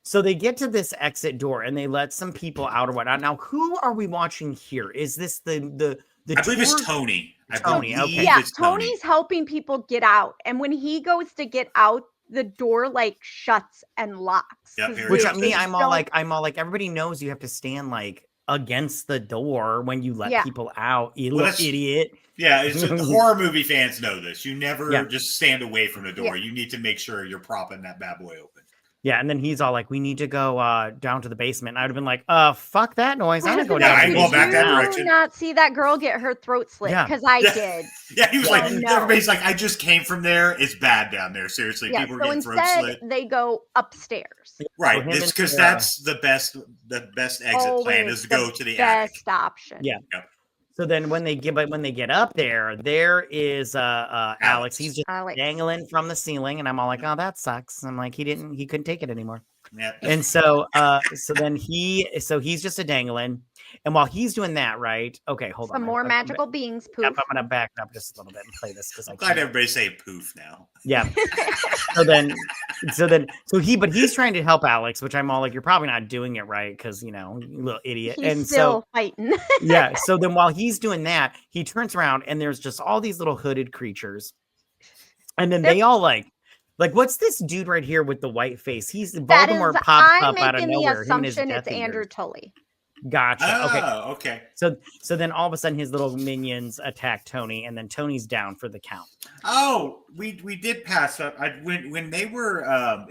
So they get to this exit door and they let some people out or whatnot. Now, who are we watching here? Is this the I believe it's tour- Tony. Tony, okay. Yeah, it's Tony. Tony's helping people get out, and when he goes to get out, the door like shuts and locks. Yep, 'Cause here Which it they is. me, just I'm all don't- like everybody knows you have to stand like against the door when you let Yeah. people out. You Well, little that's- idiot. Yeah, it's just, horror movie fans know this. You never Yeah. just stand away from the door. You need to make sure you're propping that bad boy open. Yeah, and then he's all like, "We need to go down to the basement." And I'd have been like, "Fuck that noise! I'm gonna go Yeah, down." I to ain't the going back basement that now." direction. Did you not see that girl get her throat slit? Yeah. Because I Yeah. did. Yeah, he was like, no. everybody's like, I just came from there. It's bad down there. Seriously, Yeah, people are so getting throat instead slit. they go upstairs. Right, him it's and because Sarah. that's the best exit plan is to go to the attic. best option. Yeah. Yep. So then when they get up there is Alex. He's just Alex. dangling from the ceiling, and I'm all like, "Oh, that sucks." I'm like, he couldn't take it anymore. Yeah. And so then he's just a dangling, and while he's doing that, right? Okay, hold on. Some more I'm magical beings poof. I'm gonna back up just a little bit and play this because I I'm glad can't. everybody's saying poof now. Yeah. But he's trying to help Alex, which I'm all like, "You're probably not doing it right because you little idiot." He's and still so fighting. yeah. So then while he's doing that, he turns around and there's just all these little hooded creatures. And then they all like what's this dude right here with the white face? He's That is, Voldemort pops I'm up out of making the nowhere. Him and his assumption it's Death Andrew Eaters. Tully. Gotcha. Okay. Oh, okay. So then all of a sudden his little minions attack Tony, and then Tony's down for the count. Oh, we did pass up. When they were I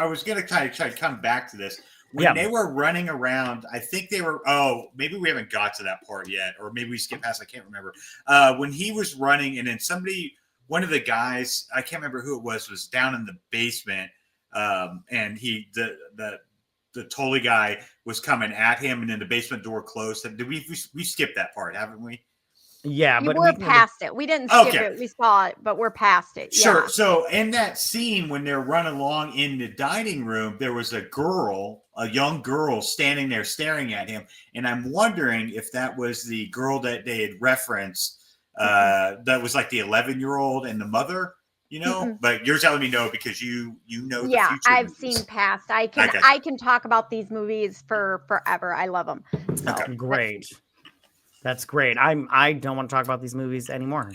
was gonna try to come back to this. When they were running around, I think they were. Oh, maybe we haven't got to that part yet, or maybe we skipped past. I can't remember. When he was running, and then one of the guys, I can't remember who it was down in the basement, and the Tully guy was coming at him, and then the basement door closed. Did we skipped that part, haven't we? Yeah, but we're past it. We didn't skip Okay. it. We saw it, but we're past it. Sure. Yeah. So in that scene, when they're running along in the dining room, there was a young girl standing there staring at him. And I'm wondering if that was the girl that they had referenced, that was like the 11-year-old and the mother, but you're telling me no, because you know, the Yeah, future I've movies. seen past. I got you. can talk about these movies for forever. I love them. So, Okay. great. That's great. I don't want to talk about these movies anymore.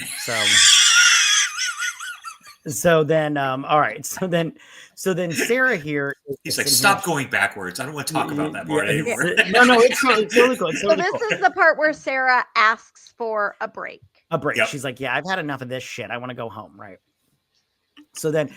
So then all right. So then Sarah here He's like, stop going backwards. I don't want to talk about that part anymore. No, it's really cool. It's So really this cool. is the part where Sarah asks for a break. A break. Yep. She's like, "Yeah, I've had enough of this shit. I want to go home." Right. So then,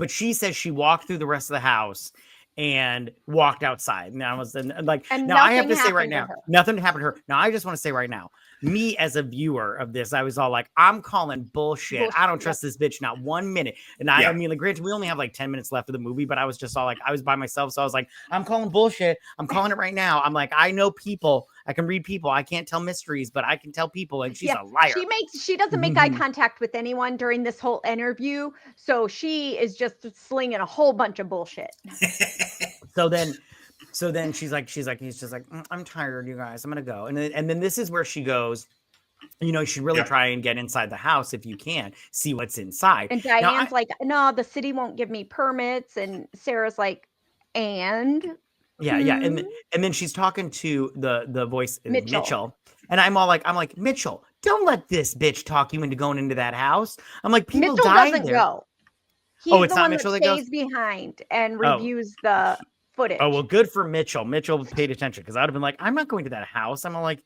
she says she walked through the rest of the house and walked outside. And I was like, And now I have to nothing say right happened to now, her. nothing happened to her. Now I just want to say right now, me as a viewer of this, I was all like, I'm calling bullshit. I don't trust this bitch not 1 minute. And I mean, like, granted, we only have like 10 minutes left of the movie, but I was just all like, I was by myself. So I was like, I'm calling bullshit. I'm calling it right now. I'm like, I know people. I can read people. I can't tell mysteries, but I can tell people. And she's a liar. She doesn't make eye contact with anyone during this whole interview. So she is just slinging a whole bunch of bullshit. So then he's just like, I'm tired, you guys. I'm gonna go. And then this is where she goes, you know, you should really try and get inside the house if you can, see what's inside. And Diane's like, no, the city won't give me permits. And Sarah's like, and yeah, and then she's talking to the voice Mitchell. and I'm like, Mitchell, don't let this bitch talk you into going into that house. I'm like, people Mitchell died doesn't there. go. He's Oh, it's the not one Mitchell that that goes? stays behind and reviews the footage. Oh, well, good for Mitchell. Mitchell paid attention because I'd have been like, I'm not going to that house. I'm like,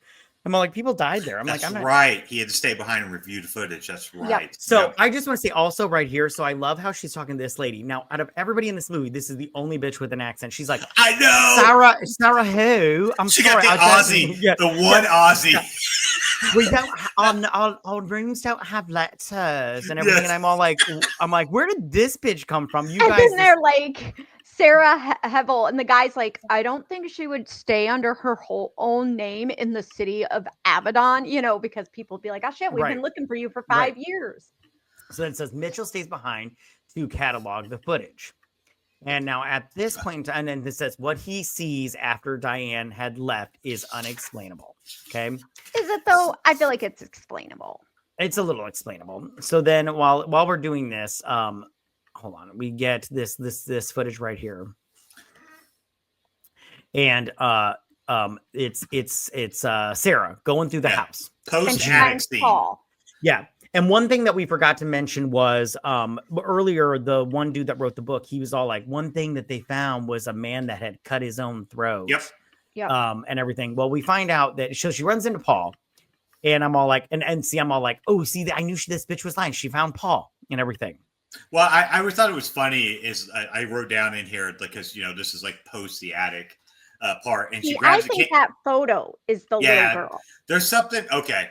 people died there. That's I'm not. right. He had to stay behind and review the footage. That's right. Yep. So I just want to say also right here. So I love how she's talking to this lady. Now, out of everybody in this movie, this is the only bitch with an accent. She's like, I know. Sarah who? I'm she sorry. got the Aussie, the one Aussie. We don't. Our rooms don't have letters and everything. And I'm like, where did this bitch come from? You and guys. then they're like, Sarah Hevel, and the guy's like, I don't think she would stay under her whole own name in the city of Abaddon, you know, because people be like, oh shit, we've been looking for you for 5 years. So it says Mitchell stays behind to catalog the footage. And now at this point in time, and then it says what he sees after Diane had left is unexplainable. Okay. Is it though? I feel like it's explainable. It's a little explainable. So then while we're doing this, hold on, we get this footage right here. And it's Sarah going through the house. Post-Acct scene. Yeah. And one thing that we forgot to mention was earlier, the one dude that wrote the book, he was all like, one thing that they found was a man that had cut his own throat. Yep. And everything. Well, we find out that she runs into Paul, and I'm all like, and see, I'm all like, oh, see, I knew this bitch was lying. She found Paul and everything. Well, I always thought it was funny is I wrote down in here because, you know, this is like post the attic part. And she grabs I think that photo is the little girl. There's something. Okay.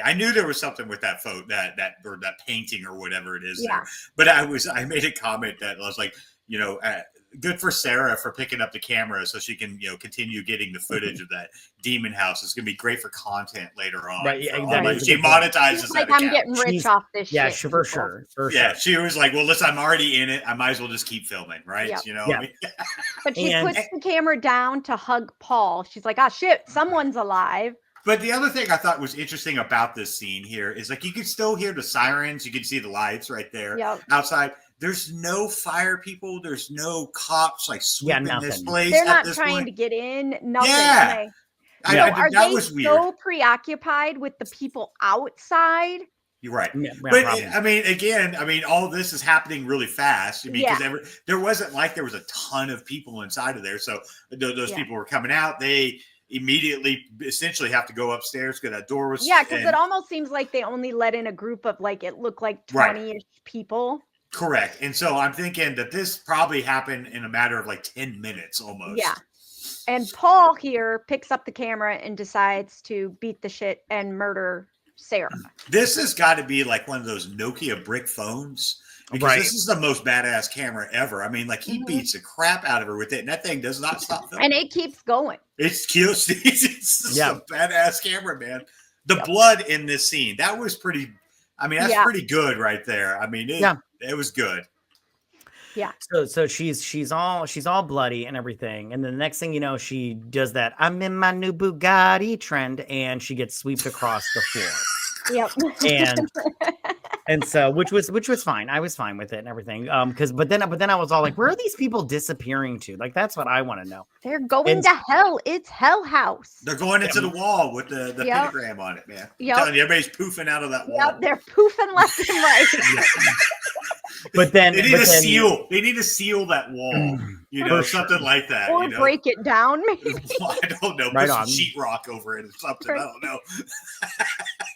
I knew there was something with that photo, that painting or whatever it is. Yeah. There. But I made a comment that I was like, you know, good for Sarah for picking up the camera so she can, you know, continue getting the footage of that demon house. It's going to be great for content later on. Right. Yeah, she monetizes like, that I'm getting rich off this shit. Yeah, for sure. Yeah, she was like, well, listen, I'm already in it. I might as well just keep filming, right? Yep. You know? Yeah. I mean? But she puts the camera down to hug Paul. She's like, ah, shit, someone's alive. But the other thing I thought was interesting about this scene here is like you can still hear the sirens. You can see the lights right there outside. There's no fire people. There's no cops like sweeping this place. They're not trying to get in. Nothing. Yeah. Are that they was weird. so preoccupied with the people outside? You're right. Yeah, but I mean, all this is happening really fast. I mean, because there wasn't like there was a ton of people inside of there. So those people were coming out. They immediately essentially have to go upstairs because that door was. Yeah, because it almost seems like they only let in a group of like, it looked like 20-ish people. Correct. And so I'm thinking that this probably happened in a matter of like 10 minutes almost. Yeah. And Paul here picks up the camera and decides to beat the shit and murder Sarah. This has got to be like one of those Nokia brick phones because this is the most badass camera ever. I mean, like he beats the crap out of her with it, and that thing does not stop filming. And it keeps going. It's cute. It's a badass camera, man. The blood in this scene, that was pretty. I mean, that's pretty good right there. I mean, it was good. Yeah. So she's all bloody and everything, and then the next thing you know, she does that "I'm in my new Bugatti" trend, and she gets swept across the floor. Yep. And so which was fine. I was fine with it and everything. But then I was all like, where are these people disappearing to? Like that's what I want to know. They're going to hell. It's Hell House. They're going into the wall with the pentagram on it, man. I'm telling you, everybody's poofing out of that wall. Yep, they're poofing left and right. But then they need to seal. They need to seal that wall. You know, something like that. Or break it down, maybe. I don't know. Put some sheetrock over it or something. I don't know.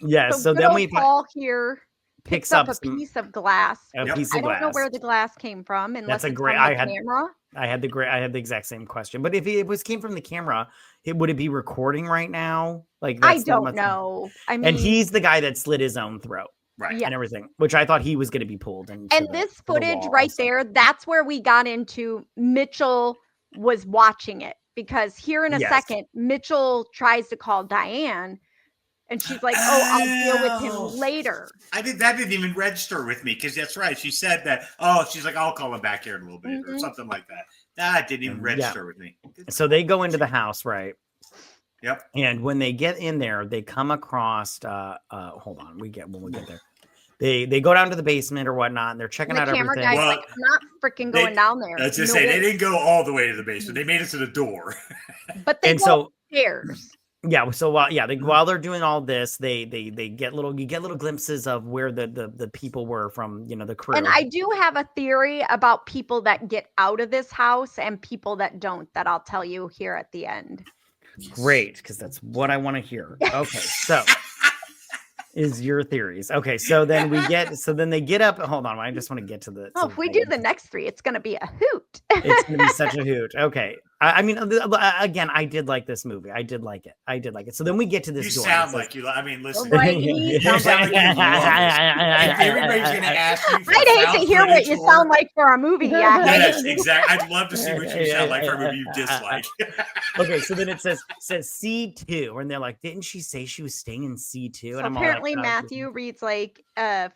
Yeah. So then Paul here picks up a piece of glass. A piece of glass. I don't know where the glass came from. Unless that's a great. Camera. I had the exact same question. But if it came from the camera, would it be recording right now? Like I don't know. I mean, and he's the guy that slit his own throat. Right. And everything, which I thought he was going to be pulled. And this footage right there, that's where we got into Mitchell was watching it, because here in a second, Mitchell tries to call Diane and she's like, oh, I'll deal with him later. That didn't even register with me, because that's right. She said that, she's like, I'll call him back here in a little bit or something like that. That didn't even register with me. So they go into the house, right? Yep. And when they get in there, they come across. Hold on, when we get there. They go down to the basement or whatnot, and they're checking And out the camera everything. guy's like, I'm not freaking going down there. Let's just No say way. they didn't go all the way to the basement. They made it to the door. But they And go so- upstairs. Yeah, so while they're doing all this, they get you get little glimpses of where the people were from, the crew. And I do have a theory about people that get out of this house and people that don't, that I'll tell you here at the end. Great, because that's what I want to hear. Okay, so is your theories. Okay, so then they get up. Hold on, I just want to get to the. Oh, if we do the next three, it's going to be a hoot. It's going to be such a hoot. Okay. I mean, again, I did like this movie. I did like it. So then we get to this You door. sound like you. I mean, listen. Right. You sound like you love it. If everybody's going to ask you, for I'd hate to found hear what footage you or- sound like for a movie. Yeah. Yes, exactly. I'd love to see what you sound like for a movie you dislike. Okay, so then it says C2, and they're like, didn't she say she was staying in C2? So And I'm apparently all like, Matthew reads like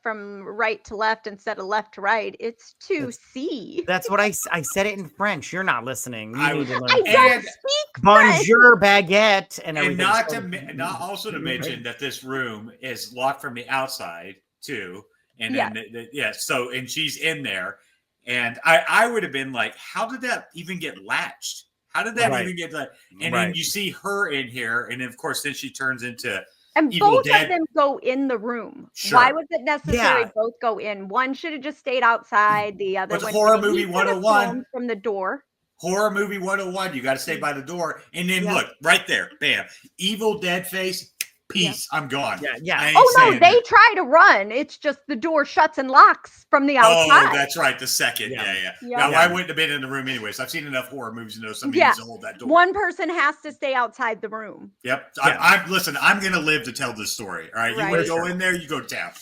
from right to left instead of left to right. It's 2C. That's what I said it in French. You're not listening. You I need to was- I learn. don't And- speak Bonjour baguette and And everything. not also to mention that this room is locked from the outside too. And then so and she's in there. And I would have been like, how did that even get latched? How did that even get like? And then you see her in here, and of course, then she turns into And Evil both Dead. of them go in the room. Sure. Why was it necessary Yeah. both go in? One should have just stayed outside. The other What's one horror should have- movie he could have 101? filmed from the door. horror movie 101. You got to stay by the door. And then Yeah. look right there, bam, Evil Dead face. Peace. I'm gone. Yeah. I ain't Oh no, saying they it. try to run. It's just the door shuts and locks from the Oh, outside. that's right. The second. Yeah. Yeah. Yeah. Now, I wouldn't have been in the room anyways. I've seen enough horror movies to know somebody Yeah. needs to hold that door. One person has to stay outside the room. Yep. Yeah. I'm listen. I'm gonna live to tell this story. All right. You Right. want to go Sure. in there? You go down.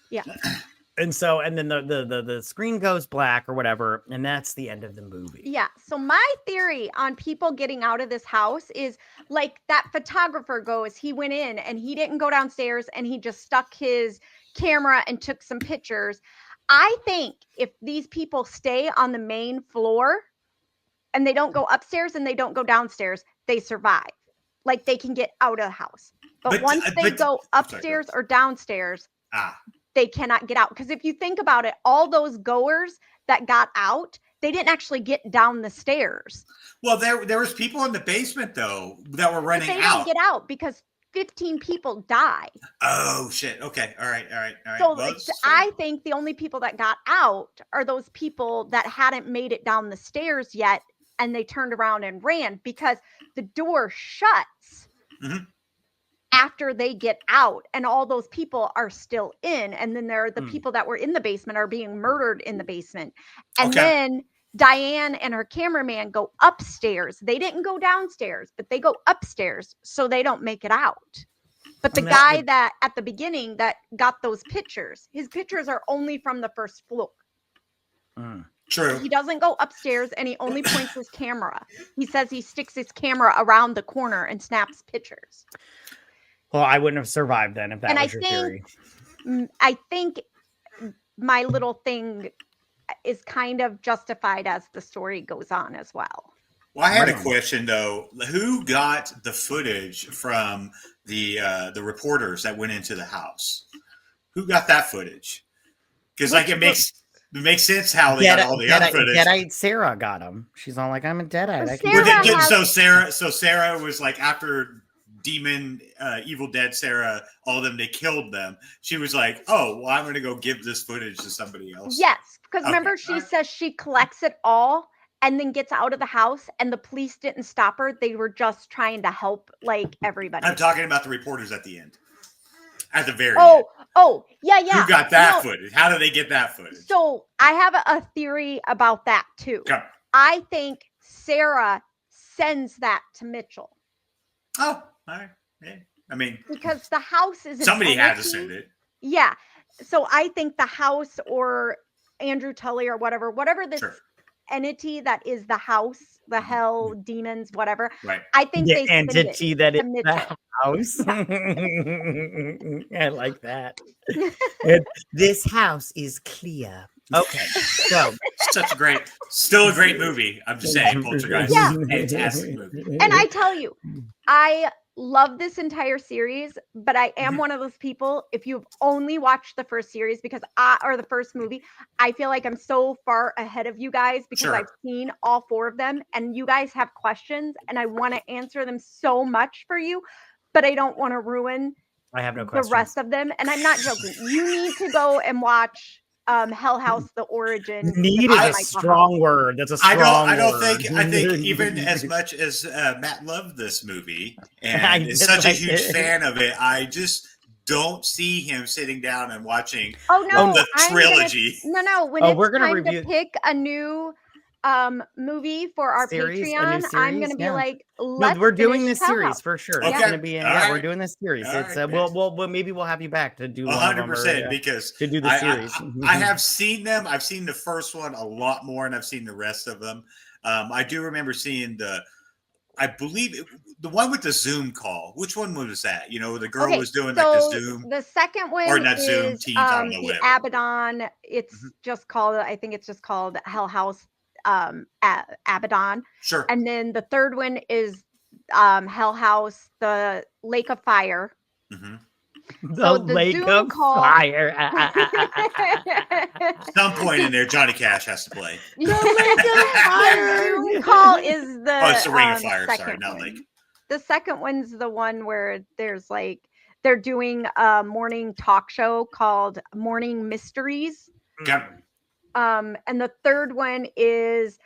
Yeah. And then the screen goes black or whatever, and that's the end of the movie. Yeah. So my theory on people getting out of this house is like that photographer goes, he went in and he didn't go downstairs and he just stuck his camera and took some pictures. I think if these people stay on the main floor and they don't go upstairs and they don't go downstairs, they survive. Like they can get out of the house. But once they go upstairs or downstairs, they cannot get out. Because if you think about it, all those goers that got out, they didn't actually get down the stairs. Well, there was people in the basement though that were running They out. didn't get out because 15 people died. Oh shit. Okay. All right. So Well, I think the only people that got out are those people that hadn't made it down the stairs yet, and they turned around and ran because the door shuts. Mhm. After they get out, and all those people are still in, and then there are the Hmm. people that were in the basement are being murdered in the basement, and Okay. then Diane and her cameraman go upstairs. They didn't go downstairs, but they go upstairs so they don't make it out. But the And that's guy the- that at the beginning that got those pictures, his pictures are only from the first floor. Mm. true. He doesn't go upstairs, and he only points his camera. He says he sticks his camera around the corner and snaps pictures. Well, I wouldn't have survived then if that And was your theory. I think my little thing is kind of justified as the story goes on as well. Well, I had a Right. question though. Who got the footage from the reporters that went into the house? Who got that footage? Because like it makes sense how they got all the other footage. Deadite Sarah got him. She's all like, I'm a deadite. I can Sarah do this." has- So Sarah was like after Demon, Evil Dead, Sarah, all of them, they killed them. She was like, "Oh, well, I'm going to go give this footage to somebody else." Yes, because Okay, remember she alright. says she collects it all and then gets out of the house, and the police didn't stop her. They were just trying to help like everybody. I'm talking about the reporters at the end, at the very end. Oh, yeah. Who got that No, footage? How did they get that footage? So I have a theory about that too. Okay. I think Sarah sends that to Mitchell Oh, all right. Yeah. I mean, because the house is an somebody had to entity. send it. Yeah. So I think the house or Andrew Tully or whatever this Sure. entity that is the house, the hell, demons, whatever. Right. I think they The send it entity that to is the Mitchell. house. I like that. This house is clear. Okay, so Still a great movie. I'm just saying, Poltergeist Yeah. is a fantastic movie. And I tell you, I love this entire series, but I am Mhm. one of those people. If you've only watched the first series or the first movie, I feel like I'm so far ahead of you guys because Sure. I've seen all 4 of them, and you guys have questions, and I want to answer them so much for you, but I don't want to ruin I have no the questions. rest of them. And I'm not joking. You need to go and watch Hell House: The Origin. Need with is a Michael strong House. word. That's a I strong don't word. think. I think even as much as Matt loved this movie I and is did such a like huge it. fan of it, I just don't see him sitting down and watching Oh no, the I'm trilogy. no. When Oh, it's we're gonna time review- to pick a new movie for our Series, a new Patreon, I'm series, gonna be yeah. like, No, let's we're doing finish this Hell series House. for sure. Okay. It's gonna be All yeah, we're right. doing this series. All It's right, we'll maybe we'll have you back to do one of them or 100% because to do the series. I have seen them. I've seen the first one a lot more, and I've seen the rest of them. I do remember seeing I believe the one with the Zoom call. Which one was that? You know, the girl Okay, was doing like the so Zoom the second or one not Zoom is Teams. I don't know the whatever. Abaddon. It's Mhm. just called, I think it's just called Hell House Abaddon. Sure. And then the third one is Hell House, the Lake of Fire. Mhm. The So the Lake Zoom of call. Fire. Some point in there, Johnny Cash has to play. The Lake of Fire. Zoom call is the Oh, it's the Ring of Fire. Sorry, second not one. Lake. The second one's the one where there's like they're doing a morning talk show called Morning Mysteries. Okay. And the third one is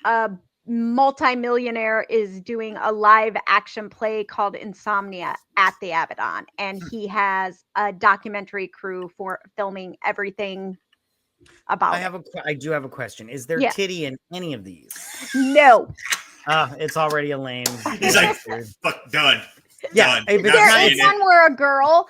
a multimillionaire is doing a live action play called Insomnia at the Abaddon, and he has a documentary crew for filming everything about it. I do have a question. Is there Yes. titty in any of these? No. It's already a lame. He's like, fuck, done. Yeah, Done. if it's Not There not- seeing is it. one where a girl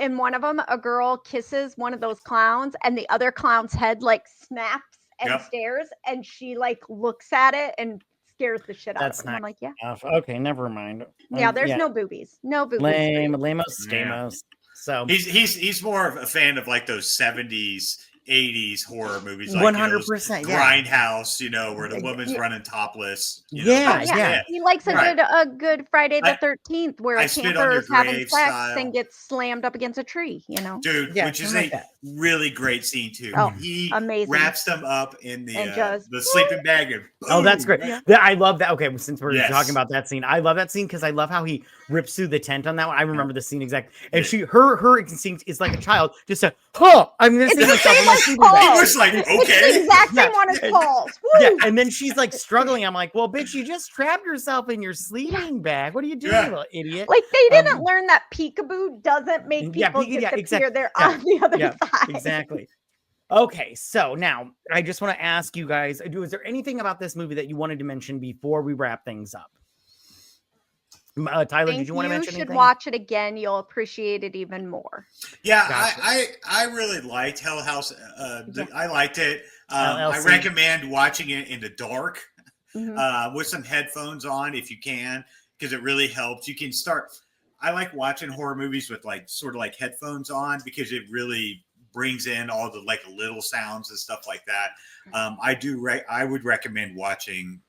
in one of them a girl kisses one of those clowns and the other clown's head like snaps and Yep. stares, and she like looks at it and scares the shit out That's of her. And I'm not like, yeah. Okay, never mind. Yeah, there's no boobies. No boobies. for lame, you. lamos, Yeah. stamos. So He's more of a fan of like those 70s, 80s horror movies, like 100%, yeah. Grindhouse, you know, where the woman's Yeah. running topless. You Yeah, know, yeah. He likes Right. a good Friday the 13th where I a spit on camper your is having grave sex style. and gets slammed up against a tree, you know. dude, Yeah, which is something a like that. really great scene too. Oh, He amazing. wraps them up in And just- the sleeping bag and Oh, that's boom. great. Yeah. I love that. Okay, since we're Yes. talking about that scene, I love that scene because I love how he rips through the tent on that one. I remember the scene exactly. And Yeah. her instinct is like a child, just a I'm gonna It's see the myself same in my as sleeping Paul. bag. He was like, It's the okay. exact same Yeah. one as Paul's. Yeah, Woo! and then she's like struggling. I'm like, well, bitch, you just trapped yourself in your sleeping bag. What are you doing, Yeah. you little idiot? Like they didn't Um, learn that peekaboo doesn't make yeah, people yeah, disappear. exactly. They're Yeah, on the other yeah, side. Exactly. Okay, so now I just want to ask you guys: is there anything about this movie that you wanted to mention before we wrap things up? Tyler, did you want to mention should anything? watch it again. You'll appreciate it even more. Yeah, Gotcha. I really liked Hell House. Yeah. I liked it. I LLC. recommend watching it in the dark Mhm. with some headphones on if you can, because it really helps. You can start. I like watching horror movies with like sort of like headphones on because it really brings in all the like little sounds and stuff like that. I would recommend watching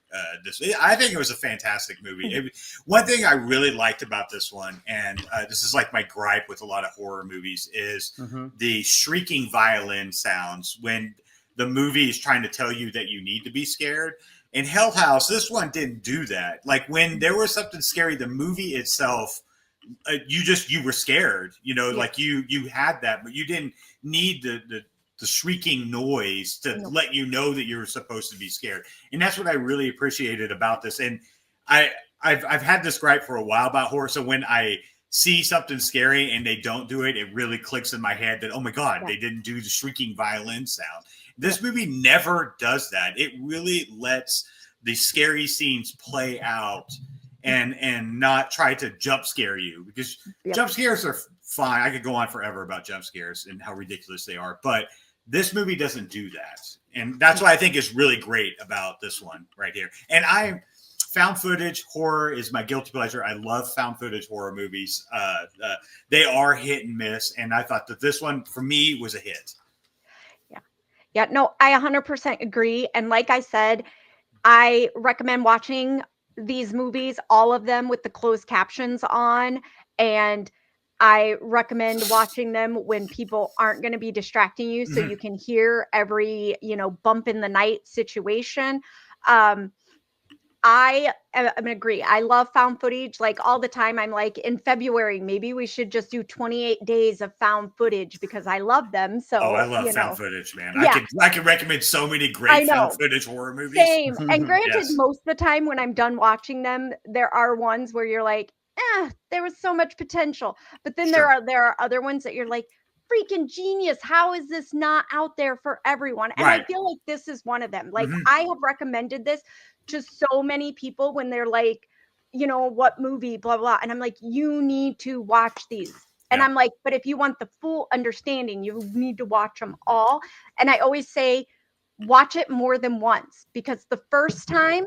this. I think it was a fantastic movie. One thing I really liked about this one, and this is like my gripe with a lot of horror movies, is the shrieking violin sounds when the movie is trying to tell you that you need to be scared. In Hell House, this one didn't do that. Like when there was something scary, the movie itself, you were scared. You know, like you had that, but you didn't need the shrieking noise to let you know that you were supposed to be scared. And that's what I really appreciated about this. And I've had this gripe for a while about horror. So when I see something scary and they don't do it, it really clicks in my head that, oh my God, they didn't do the shrieking violin sound. This movie never does that. It really lets the scary scenes play out and not try to jump scare you, because jump scares are fine. I could go on forever about jump scares and how ridiculous they are, but this movie doesn't do that. And that's what I think is really great about this one right here. And found footage horror is my guilty pleasure. I love found footage horror movies. They are hit and miss. And I thought that this one for me was a hit. Yeah, no, I 100% agree. And like I said, I recommend watching these movies, all of them with the closed captions on. And I recommend watching them when people aren't going to be distracting you so Mhm. you can hear every, bump in the night situation. Um, I'm gonna agree. I love found footage. Like all the time, I'm like, in February, maybe we should just do 28 days of found footage because I love them. Oh, I So, love found footage, man. yeah, I could recommend so many I great found know. footage horror movies. Same. And granted, Yes. most of the time when I'm done watching them, there are ones where you're like, there was so much potential. But then Sure. there are other ones that you're like, freaking genius. How is this not out there for everyone? And I Right. feel like this is one of them. Like Mhm. I have recommended this to so many people when they're like, what movie, blah, blah. And I'm like, you need to watch these. And Yeah. I'm like, but if you want the full understanding, you need to watch them all. And I always say, watch it more than once because the first time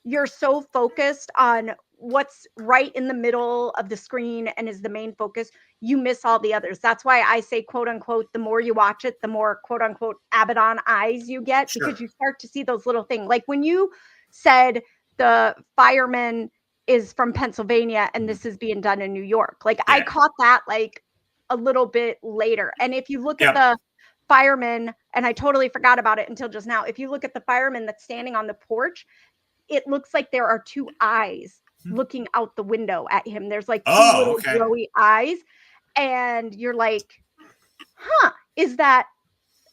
you're so focused on what's right in the middle of the screen and is the main focus, you miss all the others. That's why I say, quote unquote, the more you watch it, the more, quote unquote, Abaddon eyes you get because Sure. you start to see those little things. Like when you said the fireman is from Pennsylvania and this is being done in New York, like I Yeah. caught that like a little bit later. And if you look at Yep. the fireman, and I totally forgot about it until just now, if you look at the fireman that's standing on the porch, it looks like there are two eyes looking out the window at him. There's like two Oh, little okay. glowy eyes. And you're like, is that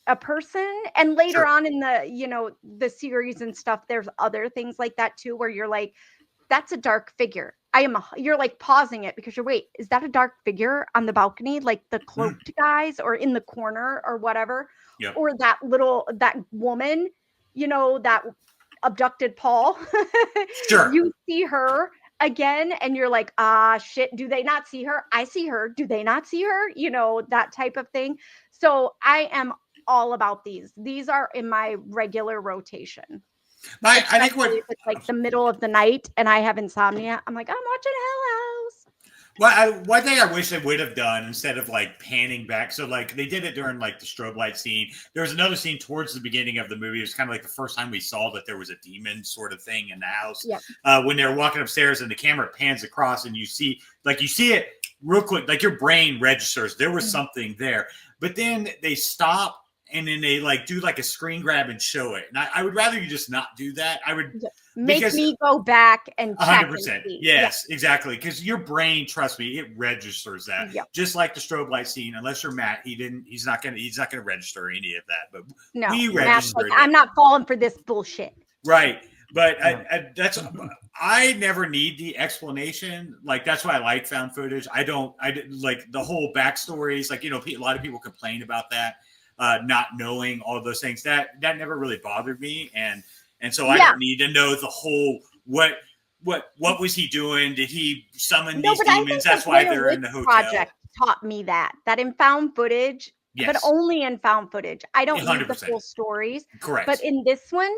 a person? And later Sure. on in the series and stuff, there's other things like that too, where you're like, that's a dark figure. You're like pausing it because wait, is that a dark figure on the balcony? Like the cloaked guys or in the corner or whatever? Yep. Or that woman, that abducted Paul. Sure. You see her again and you're like, shit, do they not see her? I see her. Do they not see her? That type of thing. So I am all about these. These are in my regular rotation. I think Especially if it's like the middle of the night and I have insomnia. I'm like, I'm watching Hell House. one thing I wish they would have done instead of like panning back. So like they did it during like the strobe light scene. There was another scene towards the beginning of the movie. It was kind of like the first time we saw that there was a demon sort of thing in the house. Yep. When they were walking upstairs and the camera pans across and you see it real quick, like your brain registers there was something there. But then they stop and then they like do like a screen grab and show it. And I would rather you just not do that. I would make me go back and check. 100%. Yes, exactly. Because your brain, trust me, it registers that. Yep. Just like the strobe light scene. Unless you're Matt, he's not gonna register any of that. But No, we Matt's registered like, I'm not falling for this bullshit. Right. But I never need the explanation. Like that's why I like found footage. I like the whole backstories. Like, a lot of people complain about that. Not knowing all those things that never really bothered me. And so I don't need to know the whole, what was he doing? Did he summon these demons? That's why they're in the hotel. Project taught me that in found footage, yes. But only in found footage. I don't 100%. need the full stories. Correct. But in this one,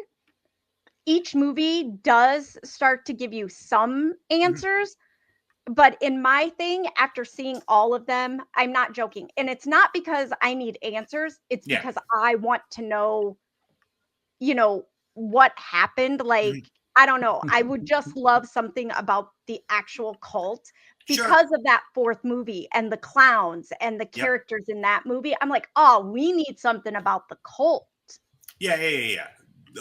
each movie does start to give you some answers. But in my thing, after seeing all of them, I'm not joking. And it's not because I need answers. It's because I want to know, what happened. Like, I don't know. I would just love something about the actual cult because of that fourth movie and the clowns and the characters in that movie. I'm like, we need something about the cult. Yeah.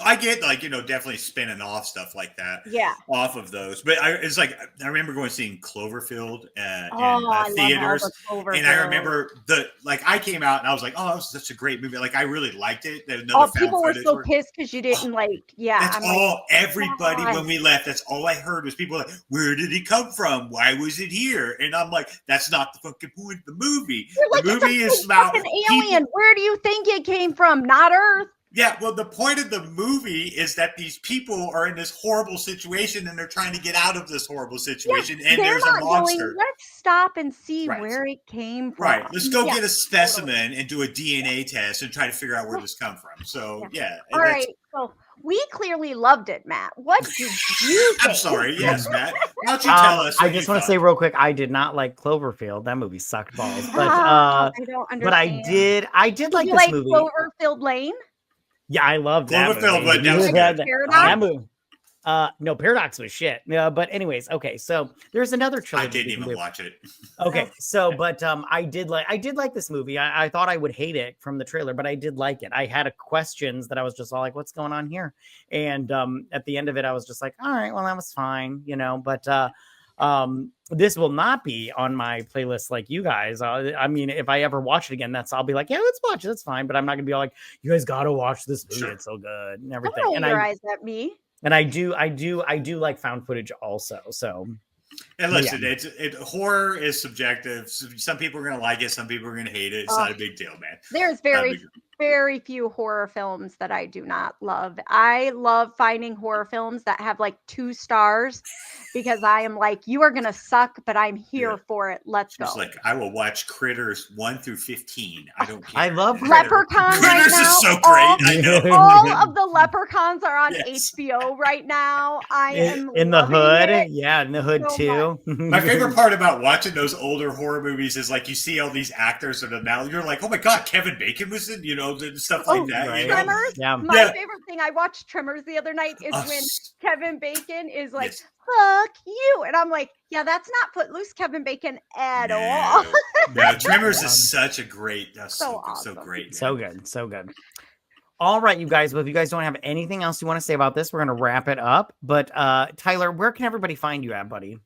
I get definitely spinning off stuff like that. Yeah. Off of those. But it's like, I remember going seeing Cloverfield in theaters. And I remember I came out and I was like, that was such a great movie. Like I really liked it. People were so pissed because you didn't That's everybody when we left, that's all I heard was people like, where did he come from? Why was it here? And I'm like, that's not the fucking point of the movie. Like, the movie is about an alien. Where do you think it came from? Not Earth. Yeah, well, the point of the movie is that these people are in this horrible situation and they're trying to get out of this horrible situation. And there's a monster. Let's stop and see where it came from. Right. Let's go get a specimen and do a DNA test and try to figure out where this come from. So, All right. So we clearly loved it, Matt. What did you think? I'm sorry. Yes, Matt. Why don't you tell us? I just want to say real quick, I did not like Cloverfield. That movie sucked balls. But I don't understand. But I did like this movie. Cloverfield Lane? Yeah, I love that Cloverfield, movie. but that was You good. had that Paradox? movie. No, Paradox was shit. But anyways, okay. So there's another I trilogy. didn't we can even do. watch it. Okay, so but I did like this movie. I thought I would hate it from the trailer, but I did like it. I had questions that I was just all like, "What's going on here?" And at the end of it, I was just like, "All right, well, that was fine," you know. But this will not be on my playlist like you guys. I mean, if I ever watch it again, I'll be like, "Yeah, let's watch it. That's fine." But I'm not gonna be all like, "You guys gotta watch this movie. Sure. It's so good and Don't everything." roll And your eyes at me. I do like found footage also. So. And But listen, horror is subjective. Some people are going to like it. Some people are going to hate it. It's not a big deal, man. There's very few horror films that I do not love. I love finding horror films that have like 2 stars because I am like, you are going to suck, but I'm here for it. Let's go. It's like, I will watch Critters 1 through 15. I don't care. I love Leprechaun Critters right now. is so great. I know. All of the Leprechauns are on Yes. HBO right now. I am in the loving hood. it. Yeah, in the hood so too. My favorite part about watching those older horror movies is like you see all these actors that are now you're like, oh my god, Kevin Bacon was in, and stuff like that. right. You know? Tremors. Yeah. My favorite thing, I watched Tremors the other night, is when Kevin Bacon is like, Yes. fuck you. And I'm like, yeah, that's not Footloose Kevin Bacon at all. No, Tremors is such a great, So so awesome. great. Man. So good. So good. All right, you guys. Well, if you guys don't have anything else you want to say about this, we're going to wrap it up. But Tyler, where can everybody find you at, buddy?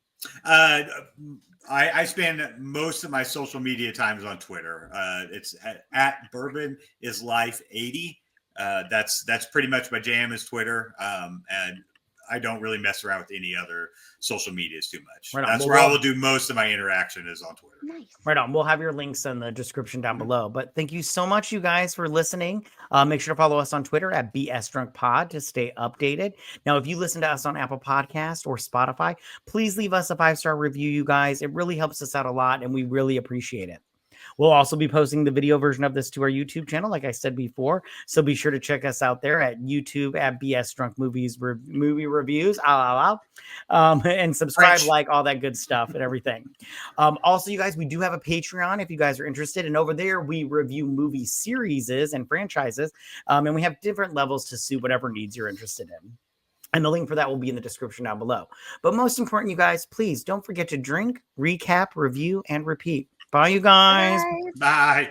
I spend most of my social media times on Twitter. It's at Bourbon is Life 80. That's pretty much my jam is Twitter. And I don't really mess around with any other social medias too much. Right on. That's Well, where I will do most of my interaction is on Twitter. Nice. Right on. We'll have your links in the description down below. But thank you so much, you guys, for listening. Make sure to follow us on Twitter at BSDrunkPod to stay updated. Now, if you listen to us on Apple Podcast or Spotify, please leave us a 5-star review, you guys. It really helps us out a lot, and we really appreciate it. We'll also be posting the video version of this to our YouTube channel, like I said before. So be sure to check us out there at YouTube at BS Drunk Movies Movie Reviews. And subscribe, like all that good stuff and everything. Also, you guys, we do have a Patreon if you guys are interested. And over there, we review movie series and franchises. And we have different levels to suit whatever needs you're interested in. And the link for that will be in the description down below. But most important, you guys, please don't forget to drink, recap, review, and repeat. Bye, you guys. Bye.